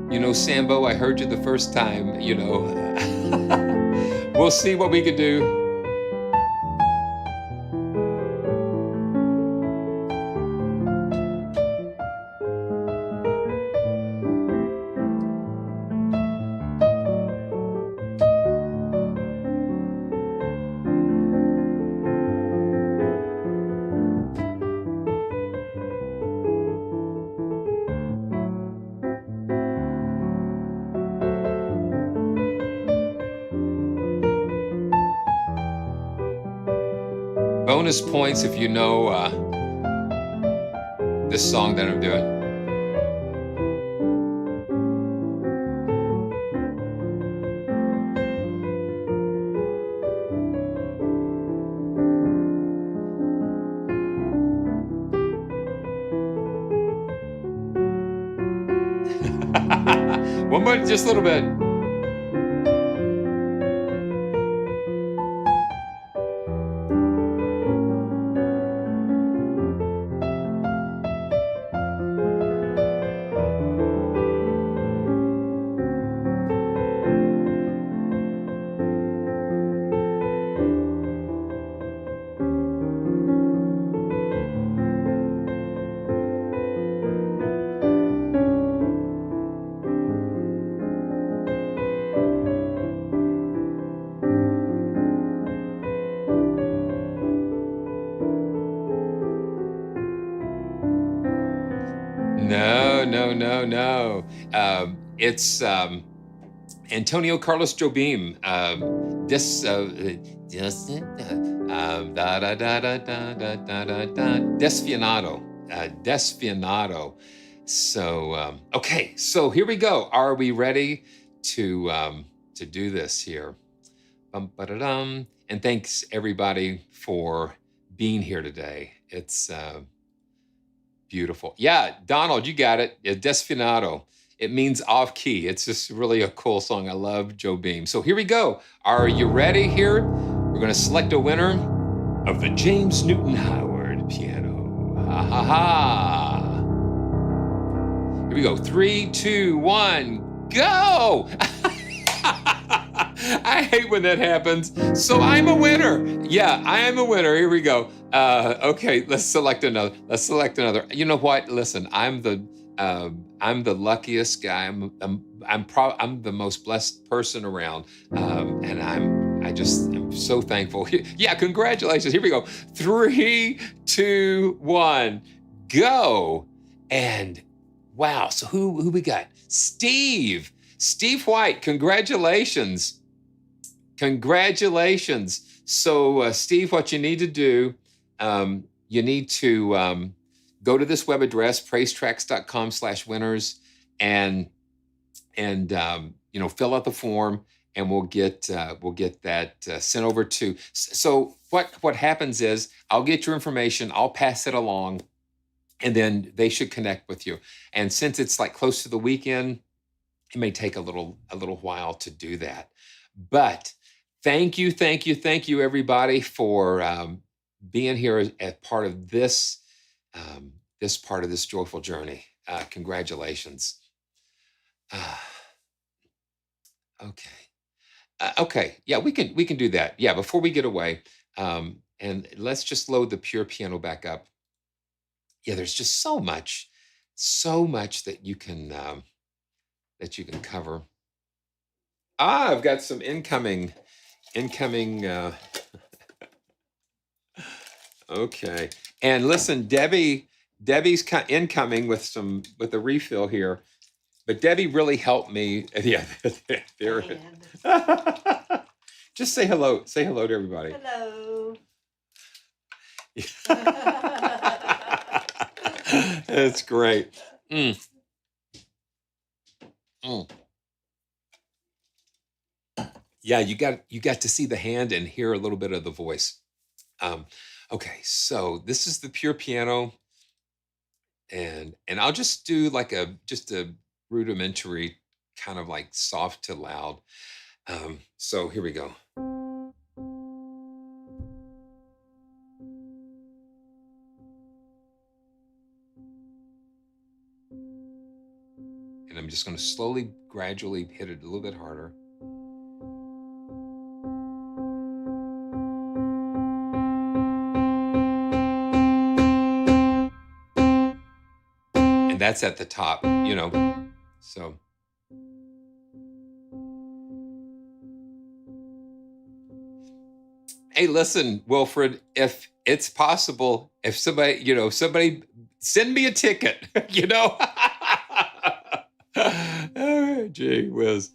You know, Sambo, I heard you the first time, you know. We'll see what we can do. Bonus points if you know this song that I'm doing. One more, just a little bit. No, no, no, no. It's Antonio Carlos Jobim. Da da da da da da da da Desfianado. Desfianado. So okay, so here we go. Are we ready to do this here? Bum-ba-da-dum. And thanks everybody for being here today. It's beautiful. Yeah, Donald, you got it. Desfinado. It means off key. It's just really a cool song. I love Joe Beam. So here we go. Are you ready here? We're going to select a winner of the James Newton Howard piano. Ha ha ha. Here we go. 3, 2, 1, go. I hate when that happens. So I'm a winner. Yeah, I am a winner. Here we go. Okay, let's select another. You know what? Listen, I'm the luckiest guy. I'm the most blessed person around, and I'm so thankful. Yeah, congratulations. Here we go. 3, 2, 1, go. And wow. So who we got? Steve White. Congratulations. Congratulations. So Steve, what you need to do, you need to go to this web address, praisetracks.com/winners, and fill out the form, and we'll get that sent over to. So what happens is I'll get your information, I'll pass it along, and then they should connect with you. And since it's like close to the weekend, it may take a little while to do that. But thank you, everybody, for being here as part of this part of this joyful journey. Congratulations. Okay. Yeah, we can do that. Yeah, before we get away, and let's just load the pure piano back up. Yeah, there's just so much that you can cover. I've got some incoming. Okay, and listen, Debbie's incoming with a refill here, but Debbie really helped me. Yeah, there it is. Just say hello. Say hello to everybody. Hello. That's great. Yeah, you got to see the hand and hear a little bit of the voice. Okay, so this is the pure piano, and I'll just do like a rudimentary kind of like soft to loud. So here we go. And I'm just going to slowly, gradually hit it a little bit harder. And that's at the top, so. Hey, listen, Wilfred, if it's possible, if somebody send me a ticket, Oh, gee whiz.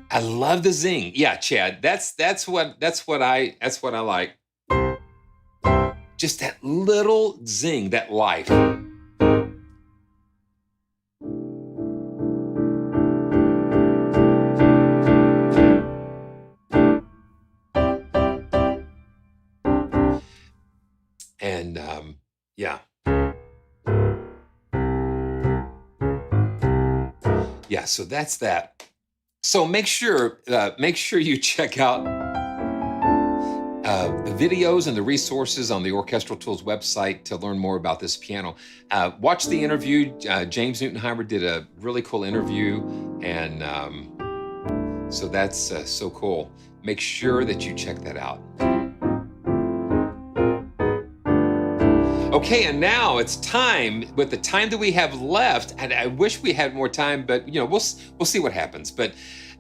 I love the zing. Yeah, Chad, that's what I like. Just that little zing, that life. And yeah. Yeah, so that's that. So make sure you check out the videos and the resources on the Orchestral Tools website to learn more about this piano. Watch the interview. James Newton Howard did a really cool interview, and so that's so cool. Make sure that you check that out. Okay, and now it's time. With the time that we have left, and I wish we had more time, but we'll see what happens. But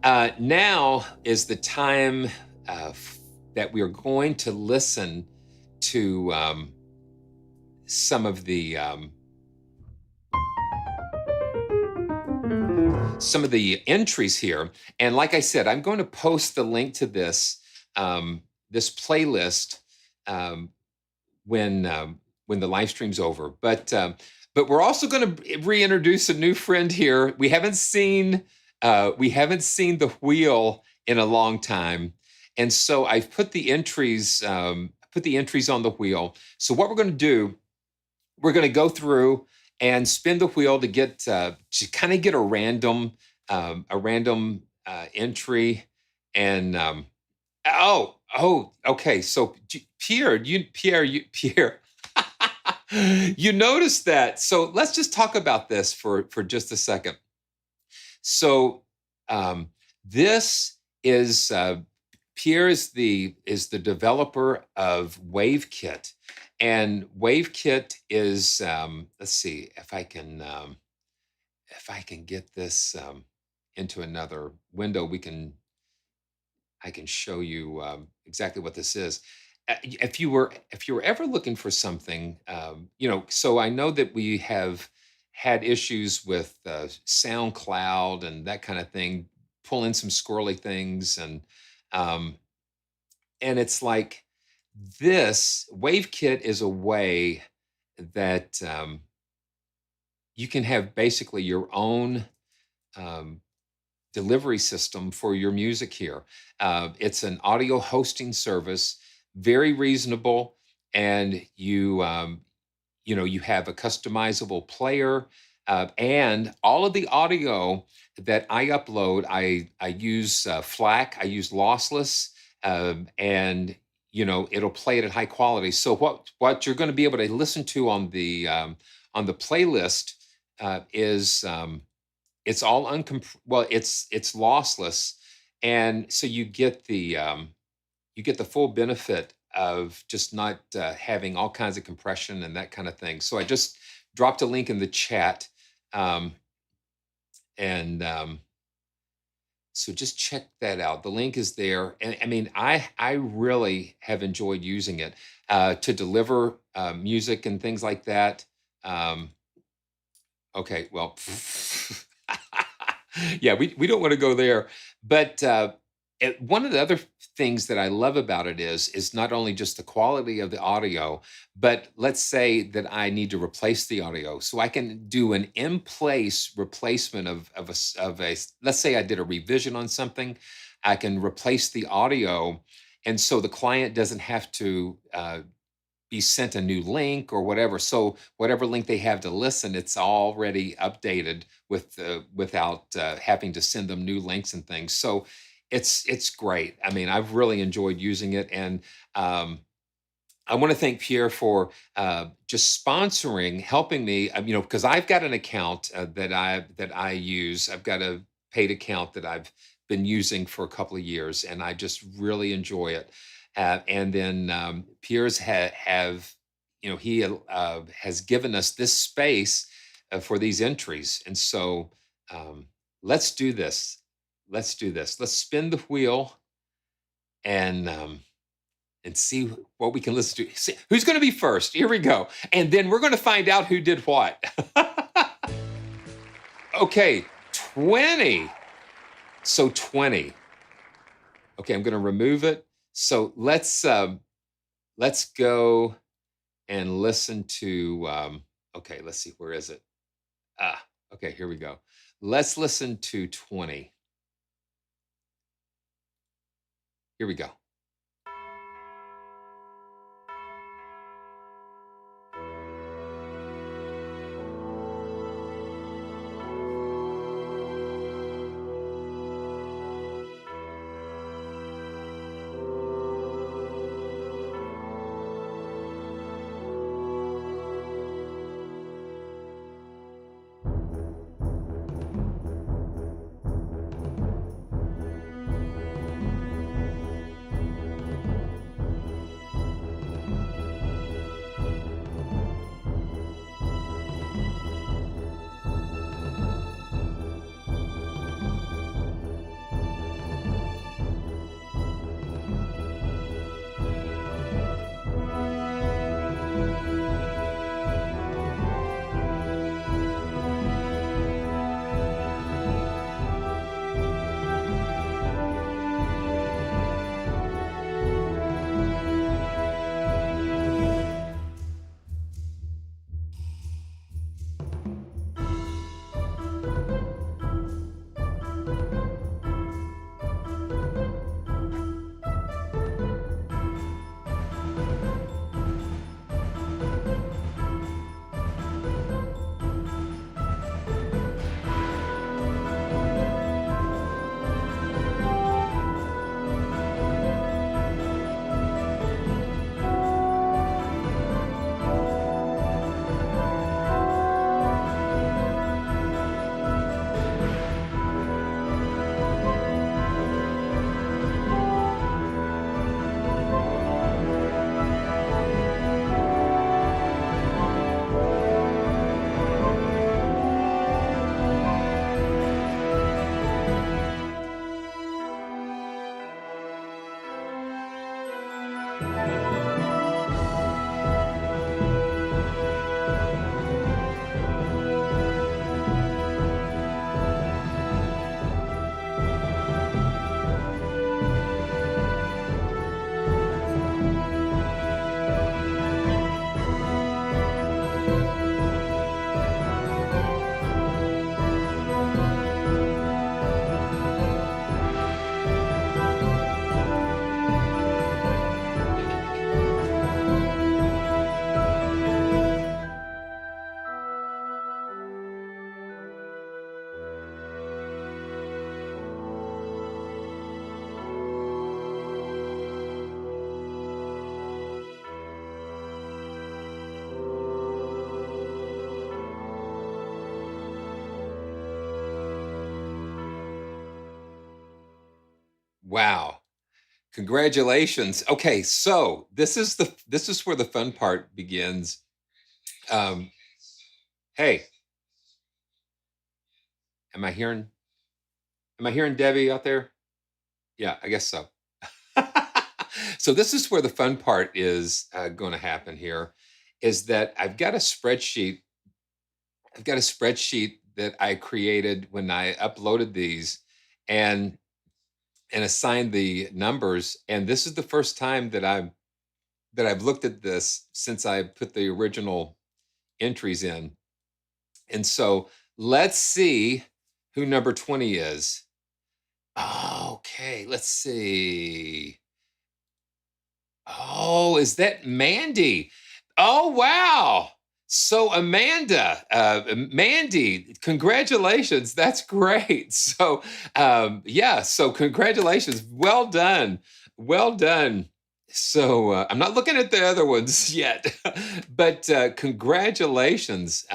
Now is the time that we are going to listen to some of the entries here. And like I said, I'm going to post the link to this this playlist when the live stream's over. But we're also going to reintroduce a new friend here. We haven't seen the wheel in a long time, and so I've put the entries on the wheel. So what we're going to do, we're going to go through and spin the wheel to get to kind of get a random entry. And okay. So Pierre, you noticed that. So let's just talk about this for just a second. So this is Pierre is the developer of WaveKit. And WaveKit is, let's see if I can get this into another window. I can show you exactly what this is. If you were ever looking for something, so I know that we have had issues with SoundCloud and that kind of thing, pull in some squirrely things, and it's like, this WaveKit is a way that you can have basically your own delivery system for your music here. It's an audio hosting service, very reasonable, and you have a customizable player, and all of the audio that I upload, I use FLAC, I use lossless, and it'll play it at high quality. So what you're going to be able to listen to on the playlist is it's all it's lossless, and so you get the full benefit of just not having all kinds of compression and that kind of thing. So I just dropped a link in the chat, so just check that out. The link is there. And I mean, I really have enjoyed using it to deliver music and things like that. Okay, well, yeah, we don't want to go there. But one of the other things that I love about it is not only just the quality of the audio, but let's say that I need to replace the audio. So I can do an in-place replacement of a, let's say I did a revision on something, I can replace the audio. And so the client doesn't have to be sent a new link or whatever. So whatever link they have to listen, it's already updated without having to send them new links and things. So it's great. I mean, I've really enjoyed using it, and I want to thank Pierre for just sponsoring, helping me. Because I've got an account that I use. I've got a paid account that I've been using for a couple of years, and I just really enjoy it. And then Pierre's he has given us this space for these entries, and so let's do this. Let's spin the wheel and see what we can listen to. See, who's going to be first? Here we go. And then we're going to find out who did what. Okay, 20. So 20. Okay, I'm going to remove it. So let's go and listen to, okay, let's see, where is it? Okay, here we go. Let's listen to 20. Here we go. Wow. Congratulations. Okay, so this is where the fun part begins. Hey, am I hearing Debbie out there? Yeah, I guess so. So this is where the fun part is going to happen here, is that I've got a spreadsheet that I created when I uploaded these, and assigned the numbers. And this is the first time that I've looked at this since I put the original entries in. And so let's see who number 20 is. Okay, let's see. Oh, is that Mandy? Oh, wow. So Amanda, Mandy, congratulations. That's great. So yeah, so congratulations. Well done. Well done. So I'm not looking at the other ones yet, but congratulations.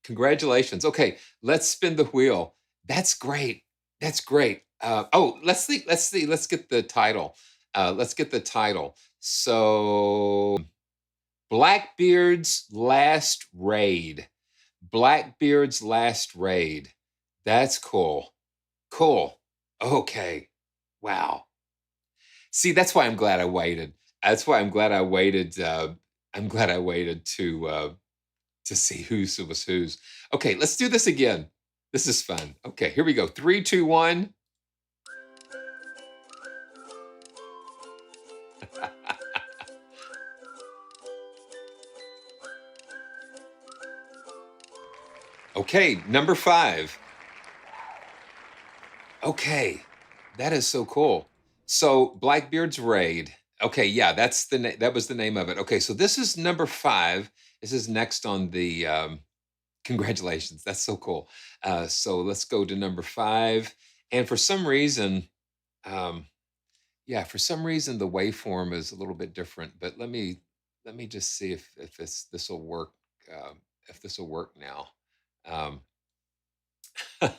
Congratulations. Okay, let's spin the wheel. That's great. That's great. Oh, let's see. Let's see. Let's get the title. Let's get the title. So, Blackbeard's Last Raid. Blackbeard's Last Raid. That's cool. Cool. Okay. Wow. See, that's why I'm glad I waited. That's why I'm glad I waited. I'm glad I waited to see whose was whose. Okay, let's do this again. This is fun. Okay, here we go. 3, 2, 1. Okay, number 5. Okay, that is so cool. So Blackbeard's Raid. Okay, yeah, that was the name of it. Okay, so this is number 5. This is next on the congratulations. That's so cool. So let's go to number 5. And for some reason, um, yeah, for some reason the waveform is a little bit different. But let me just see if this will work. If this will work now. Um, let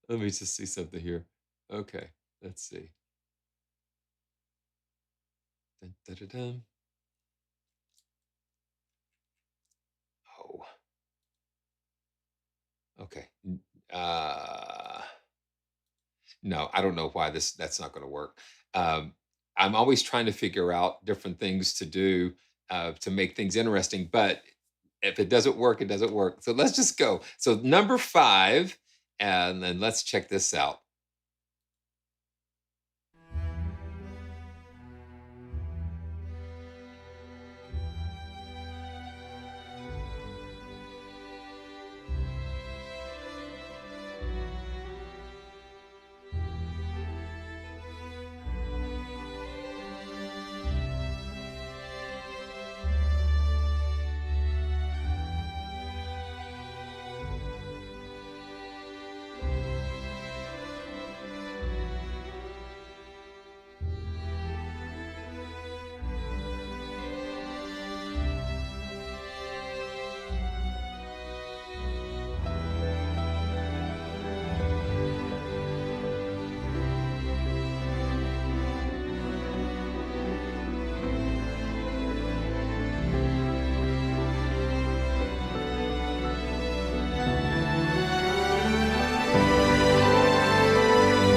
me just see something here. Okay, let's see. Dun, dun, dun, dun. Oh, okay. Uh, no, I don't know why that's not going to work. Um, I'm always trying to figure out different things to do to make things interesting, but if it doesn't work, it doesn't work. So let's just go. So number 5, and then let's check this out.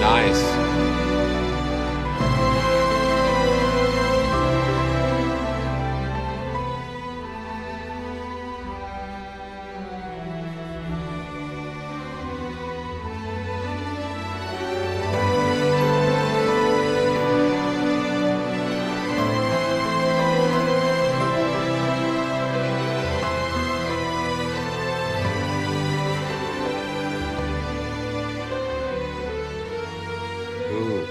Nice. Ooh.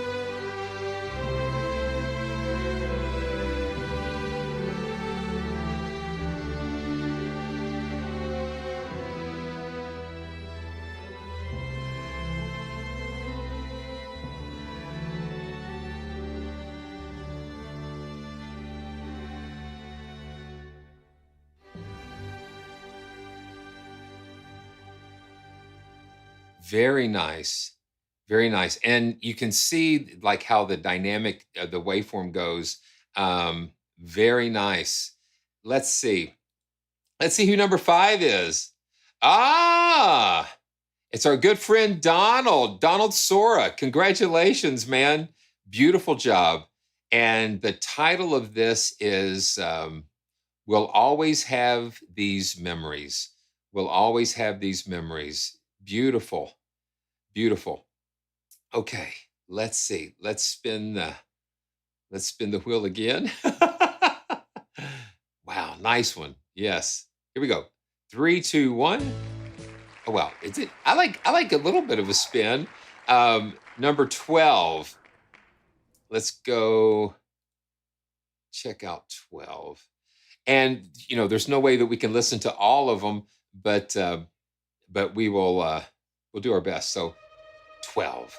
Very nice. Very nice. And you can see like how the dynamic, the waveform goes. Very nice. Let's see. Let's see who number 5 is. Ah, it's our good friend Donald Sora. Congratulations, man. Beautiful job. And the title of this is We'll Always Have These Memories. We'll always have these memories. Beautiful. Beautiful. Okay, let's see. Let's spin the wheel again. Wow, nice one. Yes. Here we go. 3, 2, 1. Oh well, is it? I like a little bit of a spin. Number 12. Let's go check out 12. And there's no way that we can listen to all of them, but we will we'll do our best. So 12.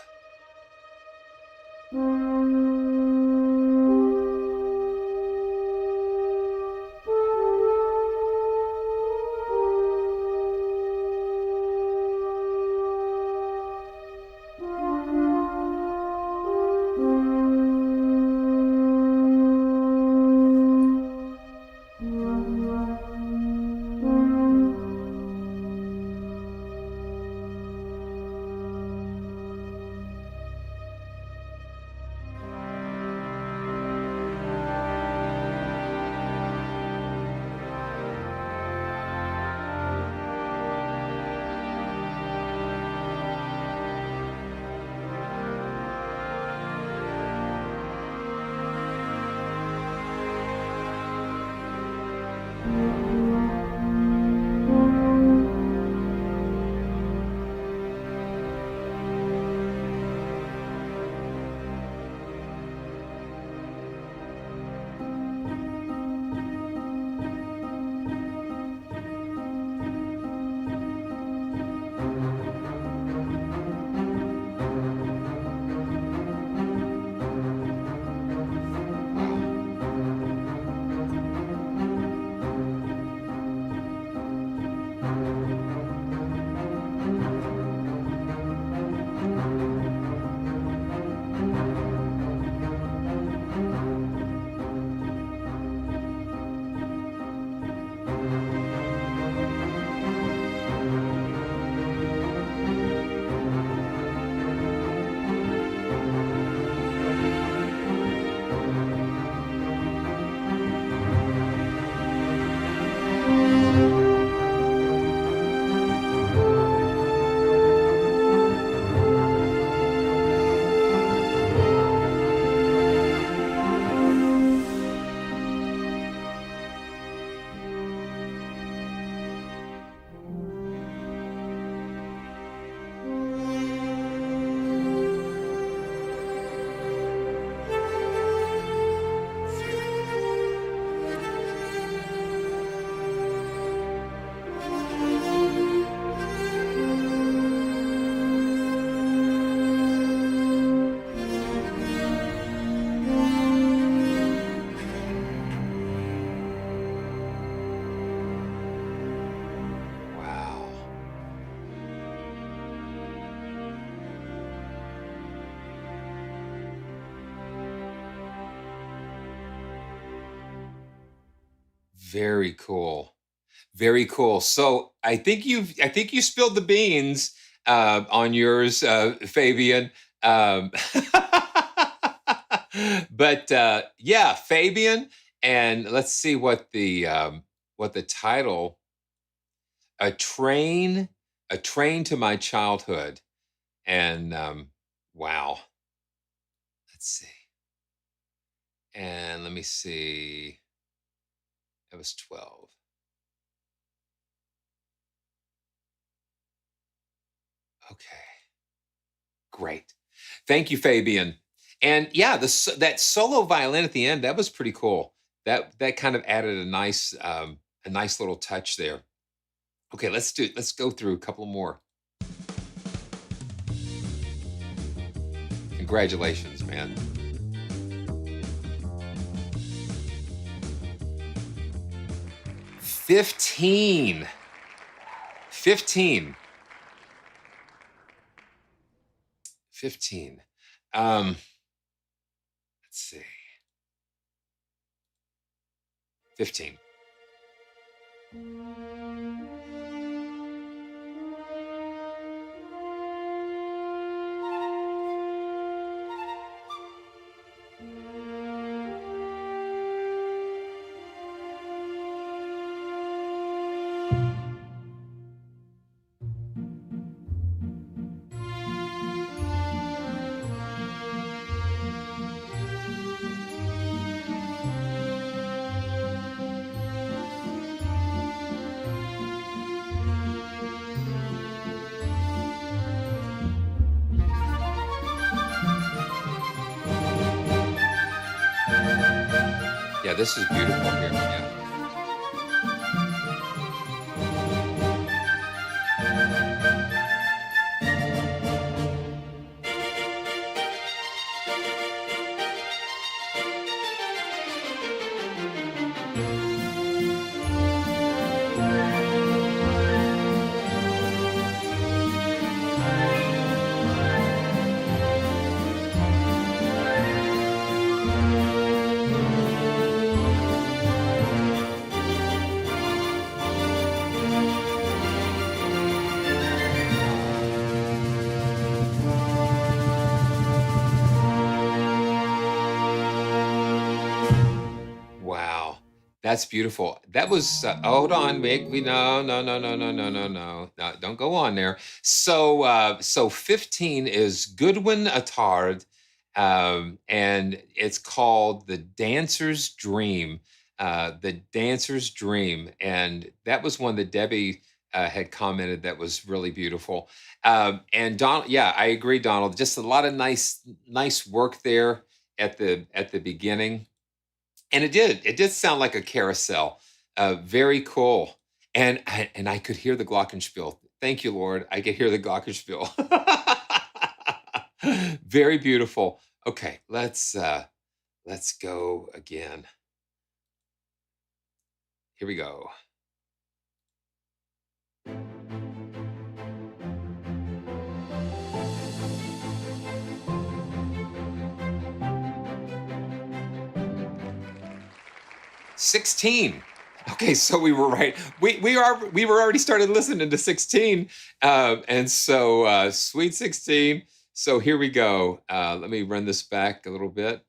Very cool. Very cool. So I think you spilled the beans on yours, Fabian. Um, but yeah, Fabian, and let's see what the title. A train, a train to my childhood, and wow. Let's see, and let me see. It was 12. Okay. Great. Thank you, Fabian. And yeah, that solo violin at the end, that was pretty cool. That kind of added a nice little touch there. Okay, let's go through a couple more. Congratulations, man. 15. 15. 15. Let's see. 15. Yeah, this is beautiful here. Yeah. Wow, that's beautiful. That was hold on, make me no, don't go on there. So 15 is Goodwin Attard, and it's called The Dancer's Dream. The Dancer's Dream, and that was one that Debbie had commented that was really beautiful. And Donald, yeah, I agree, Donald. Just a lot of nice work there at the beginning. And it did sound like a carousel. Very cool. And I could hear the glockenspiel. Thank you, Lord. I could hear the glockenspiel. Very beautiful. Okay, let's go again. Here we go. $16. Okay, so we were right. We were already started listening to 16, and so Sweet 16. So here we go. Let me run this back a little bit.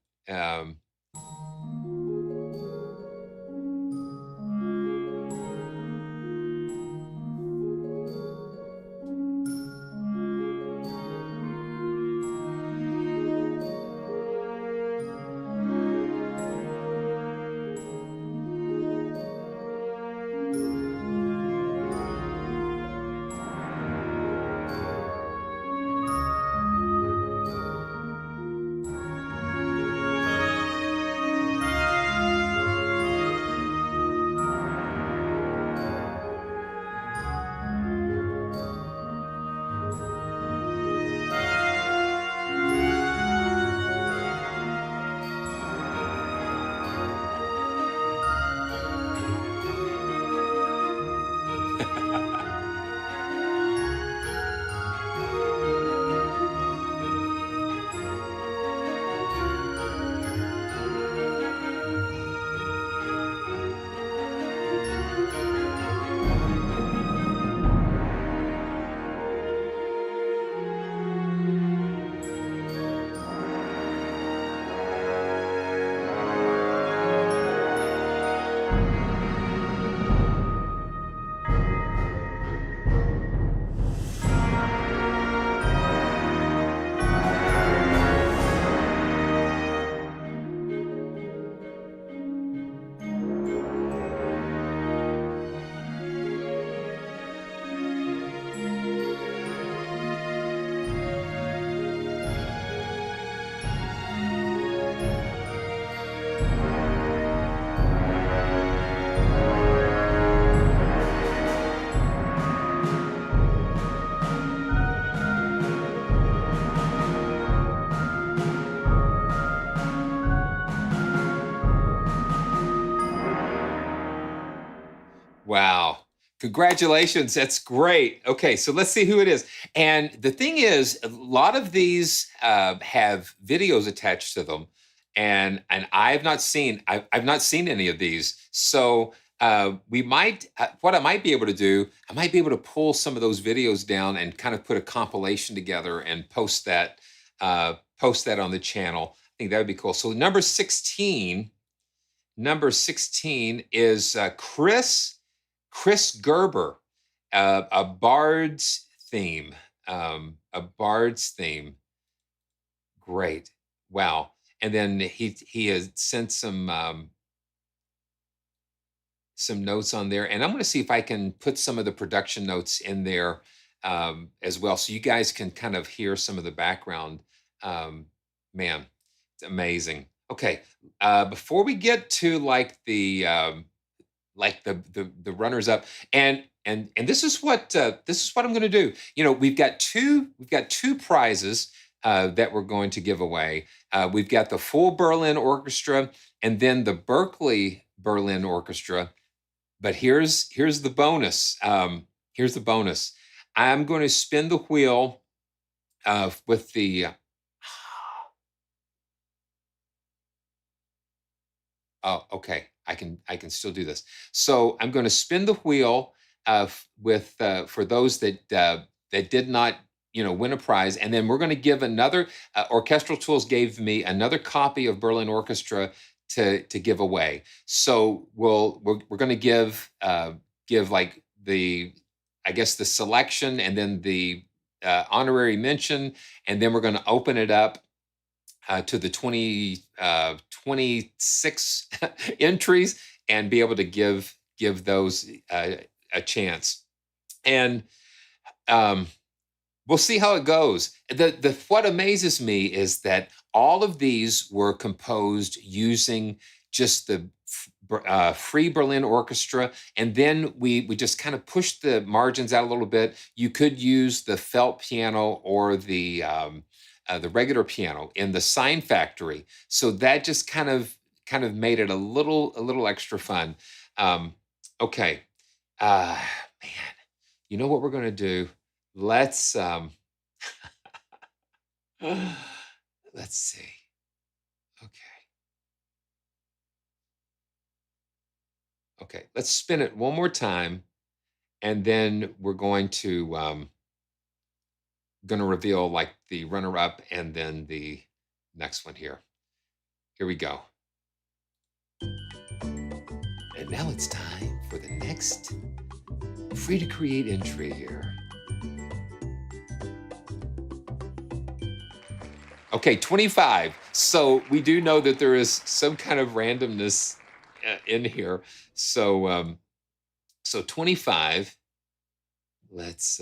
Congratulations. That's great. Okay, so let's see who it is. And the thing is, a lot of these have videos attached to them. And I've not seen any of these. So we might, what I might be able to do, I might be able to pull some of those videos down and kind of put a compilation together and post that on the channel. I think that would be cool. So number 16 is Chris Gerber, a Bard's theme. A Bard's theme. Great. Wow. And then he has sent some notes on there. And I'm going to see if I can put some of the production notes in there as well, so you guys can kind of hear some of the background. Man, it's amazing. Okay. Before we get to like the runners up, and this is what I'm going to do. You know, we've got two prizes that we're going to give away. We've got the full Berlin Orchestra and then the Berkeley Berlin Orchestra. But here's the bonus. Here's the bonus. I'm going to spin the wheel with the. Oh, okay. I can still do this. So I'm going to spin the wheel with for those that did not win a prize, and then we're going to give another. Orchestral Tools gave me another copy of Berlin Orchestra to give away. So we're going to give like the selection, and then the honorary mention, and then we're going to open it up to the 26 entries and be able to give those a chance. And we'll see how it goes. What amazes me is that all of these were composed using just the free Berlin Orchestra, and then we just kind of pushed the margins out a little bit. You could use the felt piano or the regular piano in the Sign Factory, so that just kind of made it a little extra fun. Okay, man, you know what we're going to do? Let's let's see. Okay, let's spin it one more time, and then we're going to reveal like the runner-up and then the next one here. Here we go. And now it's time for the next free to create entry here. Okay, 25. So we do know that there is some kind of randomness in here. So 25. Let's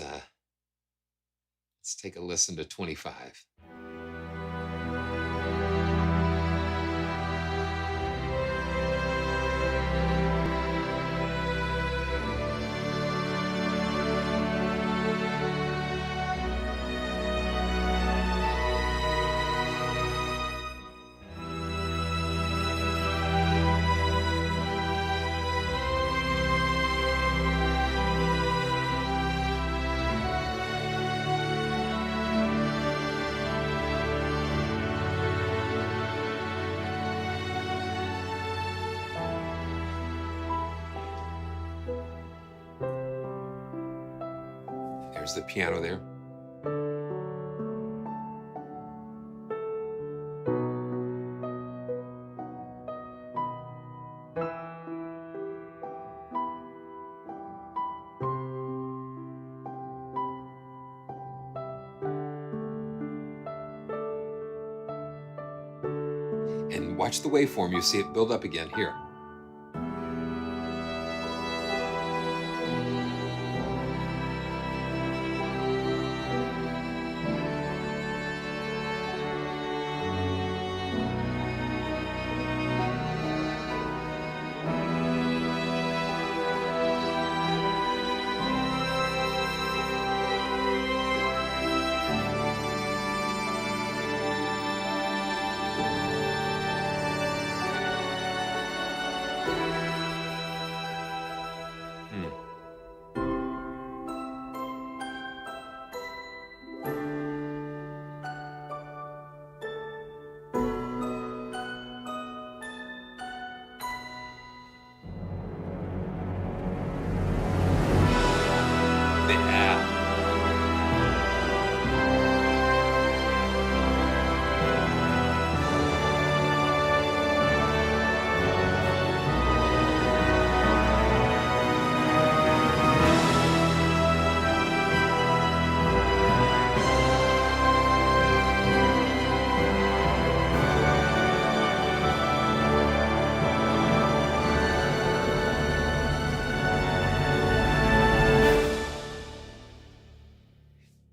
take a listen to 25. There's the piano there. And watch the waveform. You see it build up again here.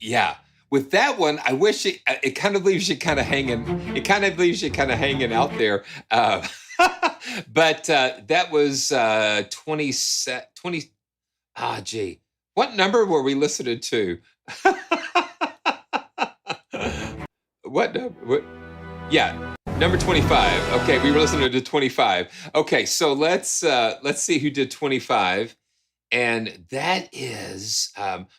Yeah. With that one, I wish it kind of leaves you kind of hanging. It kind of leaves you kind of hanging out there. But that was 20, 20. Ah, gee. What number were we listening to? What? Yeah, number 25. Okay, we were listening to 25. Okay, so let's see who did 25. And that is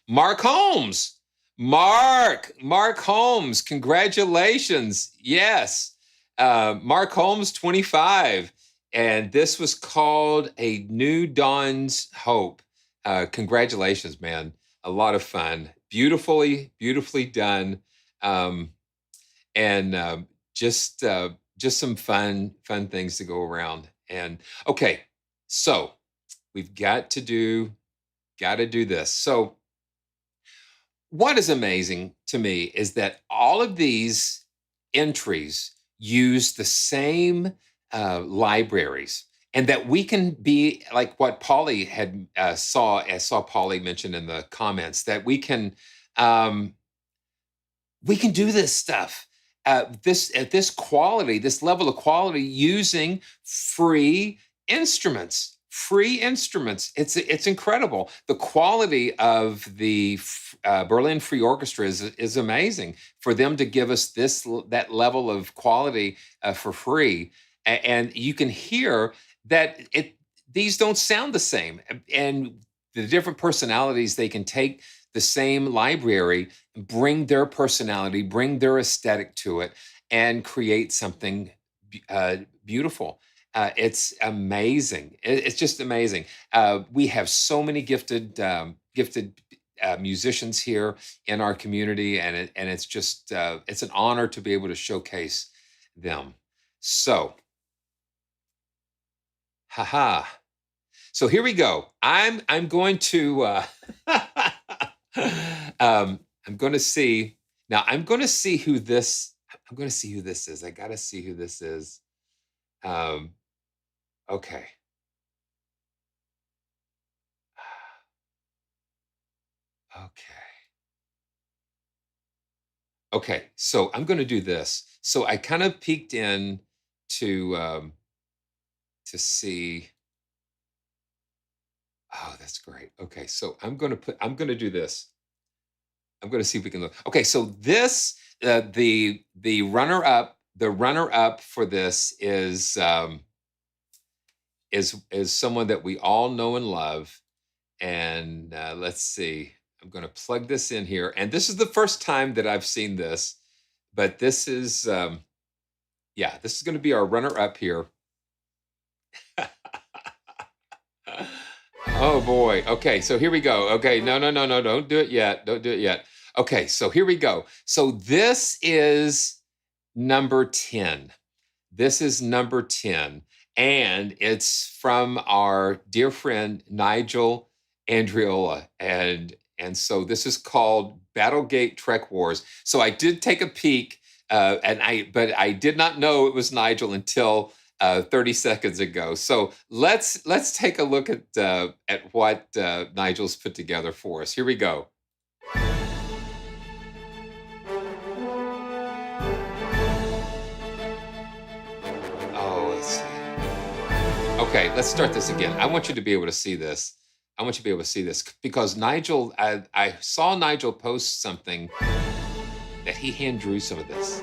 Mark Holmes. Mark Holmes, congratulations. Yes, Mark Holmes, 25. And this was called A New Dawn's Hope. Congratulations, man. A lot of fun. Beautifully done. And just some fun things to go around. And okay, so we've got to do this. So what is amazing to me is that all of these entries use the same libraries, and that we can be like what Polly had saw Polly mentioned in the comments, that we can do this stuff at this quality, this level of quality, using free instruments. It's incredible. The quality of the Berlin Free Orchestra is amazing. For them to give us that level of quality for free, and you can hear that these don't sound the same, and the different personalities, they can take the same library, bring their personality, bring their aesthetic to it, and create something beautiful. It's amazing. It's just amazing. We have so many gifted musicians here in our community, and it's just it's an honor to be able to showcase them. So, haha. So here we go. I'm going to I'm going to see now. I'm going to see who this is. I got to see who this is. Okay. Okay. So I'm going to do this. So I kind of peeked in to see. Oh, that's great. Okay. So I'm going to do this. I'm going to see if we can look. Okay. So this, the runner up for this is someone that we all know and love. And let's see, I'm going to plug this in here. And this is the first time that I've seen this, but this is, this is going to be our runner up here. Oh boy. Okay. So here we go. Okay. No. Don't do it yet. Okay. So here we go. So this is number 10. And it's from our dear friend Nigel Andriola, and so this is called Battlegate Trek Wars. So I did take a peek, but I did not know it was Nigel until 30 seconds ago. So let's take a look at what Nigel's put together for us. Here we go. Okay, let's start this again. I want you to be able to see this. Because Nigel, I saw Nigel post something that he hand drew some of this.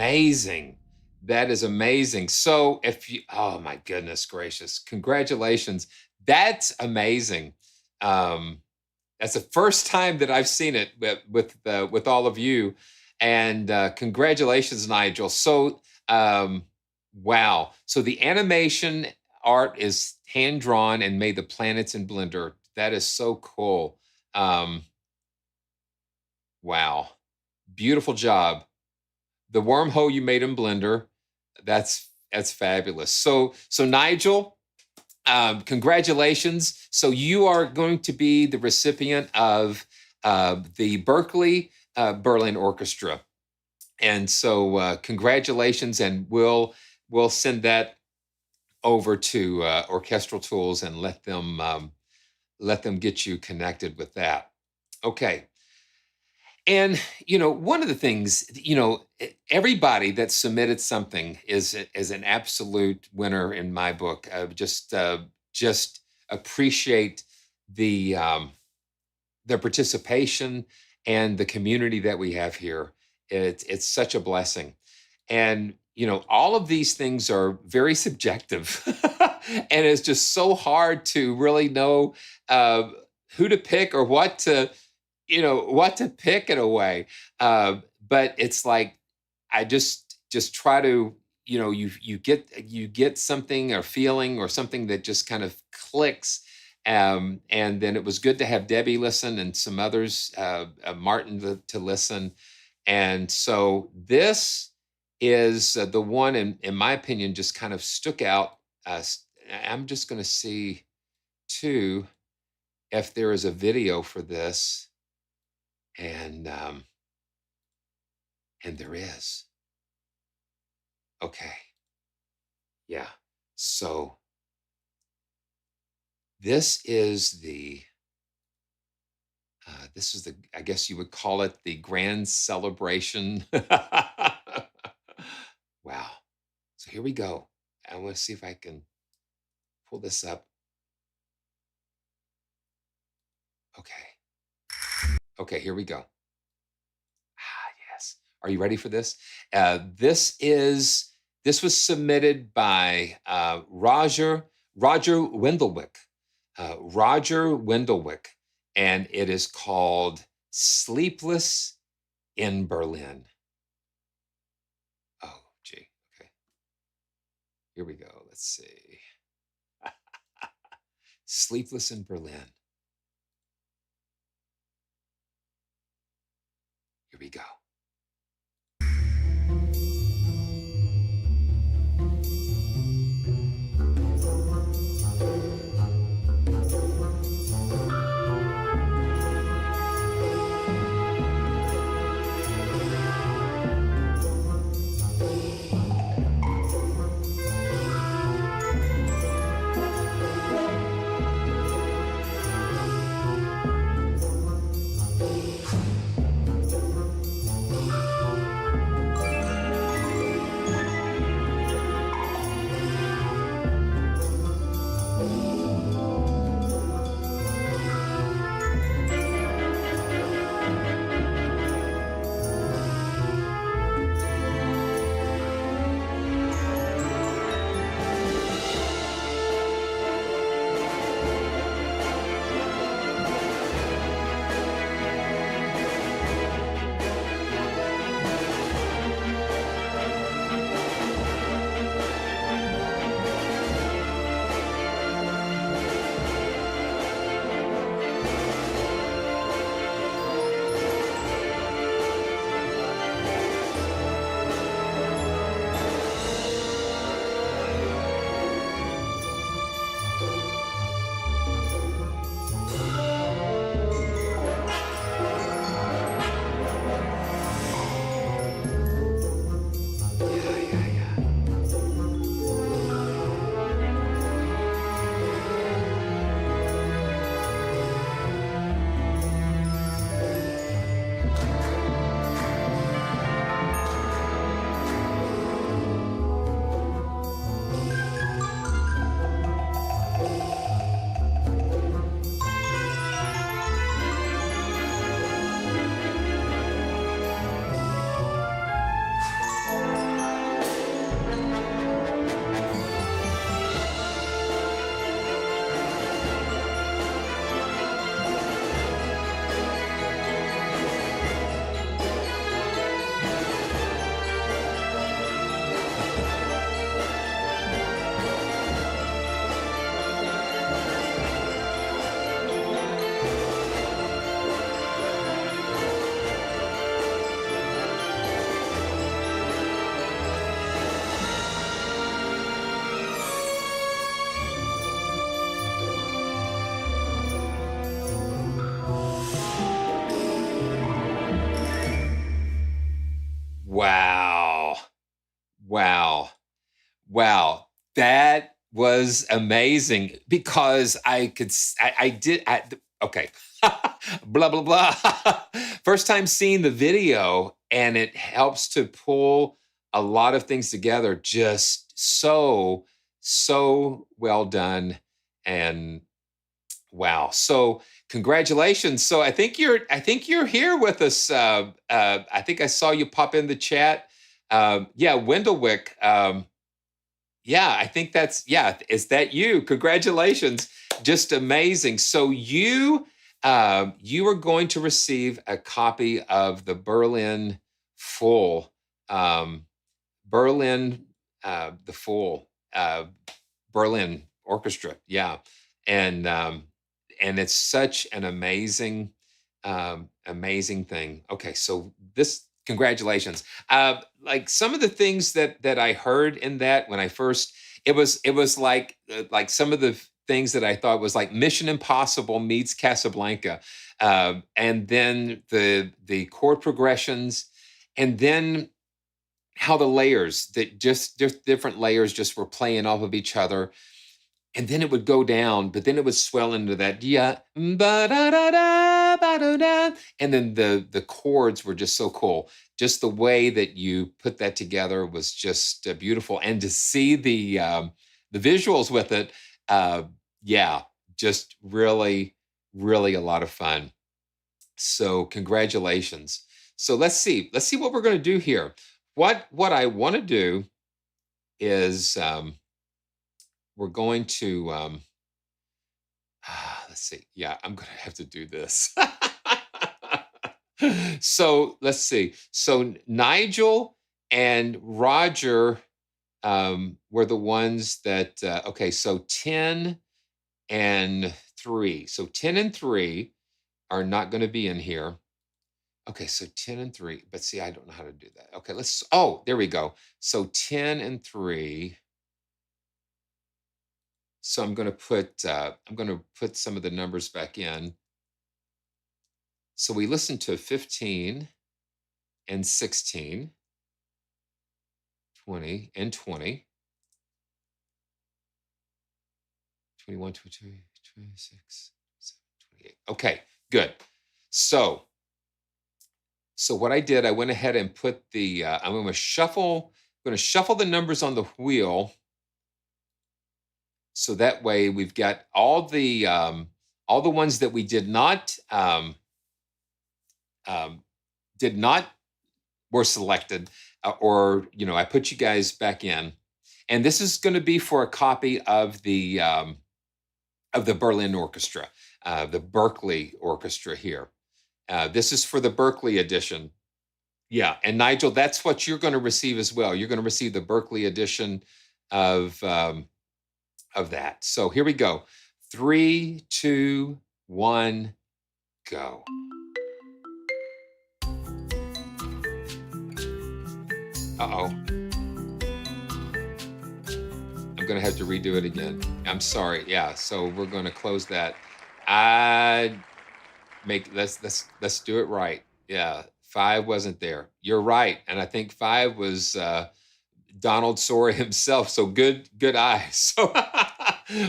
amazing. That is amazing. So if you, oh my goodness gracious, congratulations. That's amazing. That's the first time that I've seen it with all of you. And congratulations, Nigel. So, wow. So the animation art is hand drawn and made the planets in Blender. That is so cool. Wow. Beautiful job. The wormhole you made in Blender, that's fabulous. So Nigel, congratulations. So you are going to be the recipient of the Berkeley Berlin Orchestra. And so congratulations, and we'll send that over to Orchestral Tools and let them get you connected with that. Okay. And, one of the things, everybody that submitted something is an absolute winner in my book. Just appreciate the participation and the community that we have here. It's such a blessing. And, all of these things are very subjective. And it's just so hard to really know who to pick or what to pick in a way. But it's like, I just try to, you get something or feeling or something that just kind of clicks. And then it was good to have Debbie listen and some others, Martin to listen. And so this is the one, in my opinion, just kind of stuck out. I'm just going to see too, if there is a video for this. And there is. Okay. Yeah. So this is the, I guess you would call it the grand celebration. Wow. So here we go. I want to see if I can pull this up. Okay, here we go. Yes. Are you ready for this? This was submitted by Roger Wendelwick. Roger Wendelwick, and it is called Sleepless in Berlin. Oh, gee. Okay. Here we go. Let's see. Sleepless in Berlin. Here we go. was amazing because okay, blah, blah, blah. First time seeing the video, and it helps to pull a lot of things together. Just so well done. And wow. So congratulations. So I think you're here with us. I think I saw you pop in the chat. Yeah, Wendellwick. Yeah, I think is that you? Congratulations. Just amazing. So you are going to receive a copy of the Berlin Full, Berlin, the Full, Berlin Orchestra. Yeah. And it's such an amazing, amazing thing. Okay. So congratulations. Like some of the things that I heard in that when I first, it was like some of the things that I thought was like Mission Impossible meets Casablanca, and then the chord progressions, and then how the layers that just different layers just were playing off of each other. And then it would go down, but then it would swell into that and then the chords were just so cool. Just the way that you put that together was just beautiful, and to see the visuals with it, yeah, just really a lot of fun. So congratulations. So let's see what we're going to do here. What I want to do is we're going to, let's see. Yeah, I'm going to have to do this. So let's see. So Nigel and Roger were the ones that, okay, so 10 and 3. So 10 and 3 are not going to be in here. Okay, so 10 and 3, but see, I don't know how to do that. Okay, there we go. So 10 and 3. So I'm going to put some of the numbers back in. So we listened to 15 and 16, 20 and 20, 21, 22, 26, 27, 28. Okay, good. So what I did, I went ahead and put I'm going to shuffle the numbers on the wheel. So that way we've got all the ones that we did not were selected, or I put you guys back in, and this is going to be for a copy of the Berlin Orchestra, the Berkeley Orchestra here. This is for the Berkeley edition. Yeah, and Nigel, that's what you're going to receive as well. You're going to receive the Berkeley edition of that. So here we go. 3, 2, 1, go. Uh-oh. I'm going to have to redo it again. I'm sorry. Yeah, so we're going to close that. Let's do it right. Yeah, 5 wasn't there. You're right. And I think 5 was Donald Sora himself. So good eye. So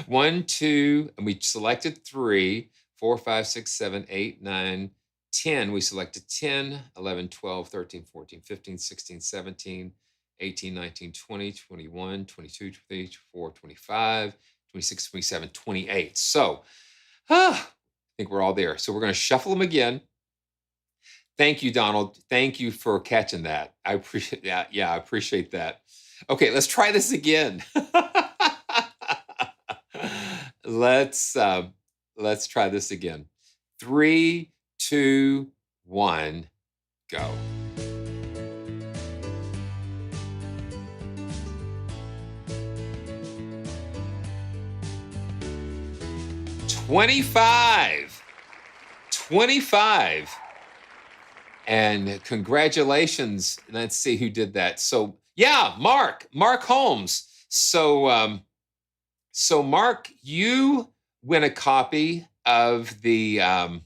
1, 2, and we selected 3, 4, 5, 6, 7, 8, 9, 10. We selected 10, 11, 12, 13, 14, 15, 16, 17, 18, 19, 20, 21, 22, 23, 24, 25, 26, 27, 28. So I think we're all there. So we're going to shuffle them again. Thank you, Donald. Thank you for catching that. I appreciate that. Yeah, I appreciate that. Okay, let's try this again. Let's try this again. 3, 2, 1, go. $25. And congratulations. Let's see who did that. So yeah, Mark Holmes. So Mark, you win a copy of the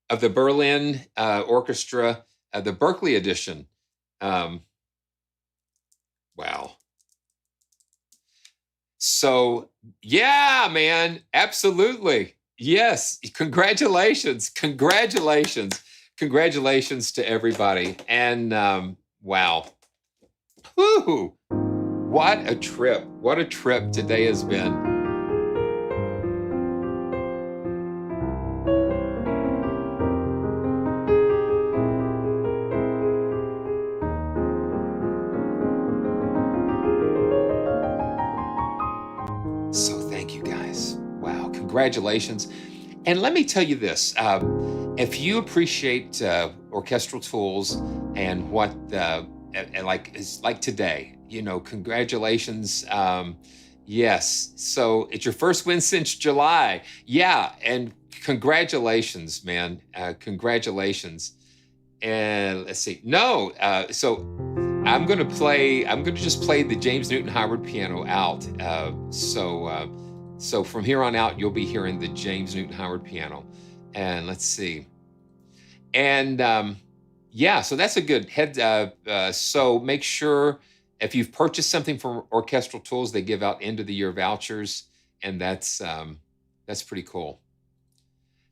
Berlin Orchestra, the Berkeley edition. Wow. So yeah, man, absolutely. Yes. Congratulations. Congratulations to everybody. And wow. Whew. What a trip. What a trip today has been. So thank you guys. Wow, congratulations. And let me tell you this, if you appreciate Orchestral Tools and what is like today, congratulations. Yes, so it's your first win since July. Yeah, and congratulations, man. Congratulations. And let's see. No, so I'm going to just play the James Newton Howard piano out. So from here on out, you'll be hearing the James Newton Howard piano. And let's see. And yeah, so that's a good head. So make sure if you've purchased something from Orchestral Tools, they give out end of the year vouchers. And that's pretty cool.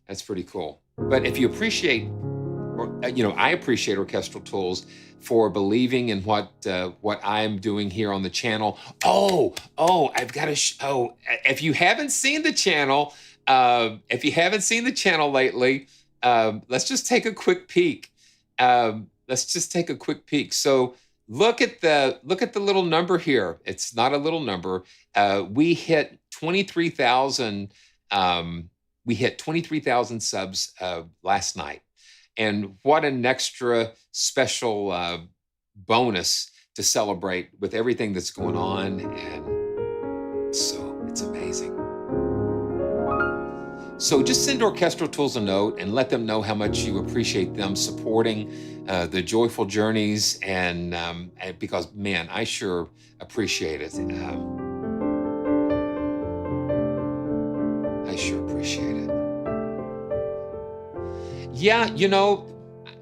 That's pretty cool. But if you appreciate, I appreciate Orchestral Tools for believing in what I'm doing here on the channel. I've got to if you haven't seen the channel, lately, let's just take a quick peek. So look at the little number here. It's not a little number. We hit 23,000. We hit 23,000 subs last night. And what an extra special bonus to celebrate with everything that's going on. And so it's amazing. So just send Orchestral Tools a note and let them know how much you appreciate them supporting the joyful journeys. And because, man, I sure appreciate it. I sure appreciate it. Yeah,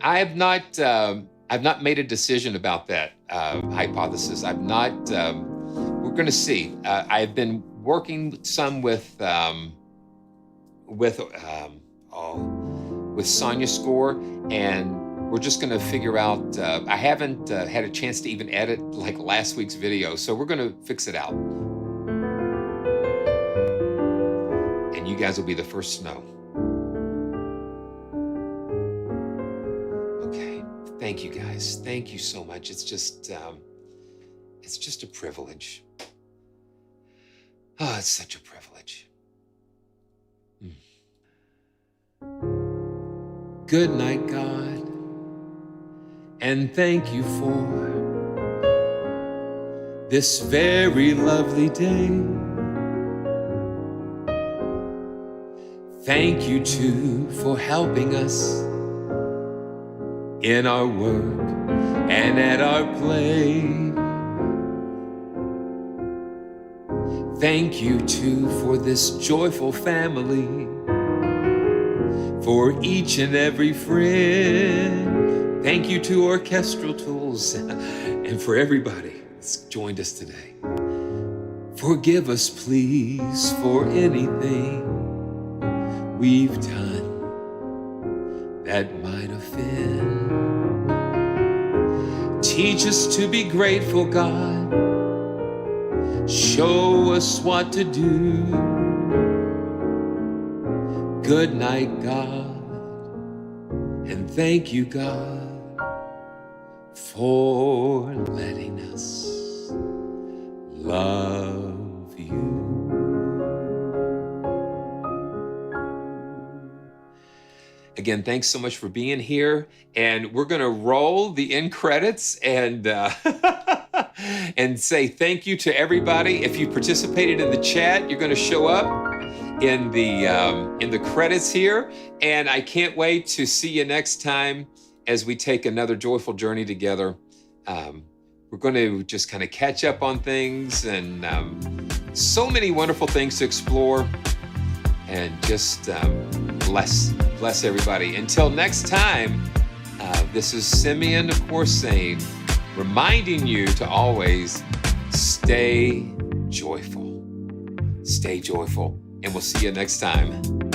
I've not made a decision about that hypothesis. I've not. We're going to see. I've been working some with Sonia Score, and we're just going to figure out. I haven't had a chance to even edit like last week's video, so we're going to fix it out, and you guys will be the first to know. Thank you guys. Thank you so much. It's just a privilege. Oh, it's such a privilege. Good night, God, and thank you for this very lovely day. Thank you too for helping us in our work and at our play. Thank you too for this joyful family, for each and every friend. Thank you to Orchestral Tools and for everybody that's joined us today. Forgive us, please, for anything we've done that might offend. Teach us to be grateful, God. Show us what to do. Good night, God, and thank you, God, for letting us love you. Again, thanks so much for being here. And we're going to roll the end credits and and say thank you to everybody. If you participated in the chat, you're going to show up in the credits here. And I can't wait to see you next time as we take another joyful journey together. We're going to just kind of catch up on things and so many wonderful things to explore. And just bless everybody. Until next time, this is Simeon, of course, saying, reminding you to always stay joyful. stay joyful, and we'll see you next time.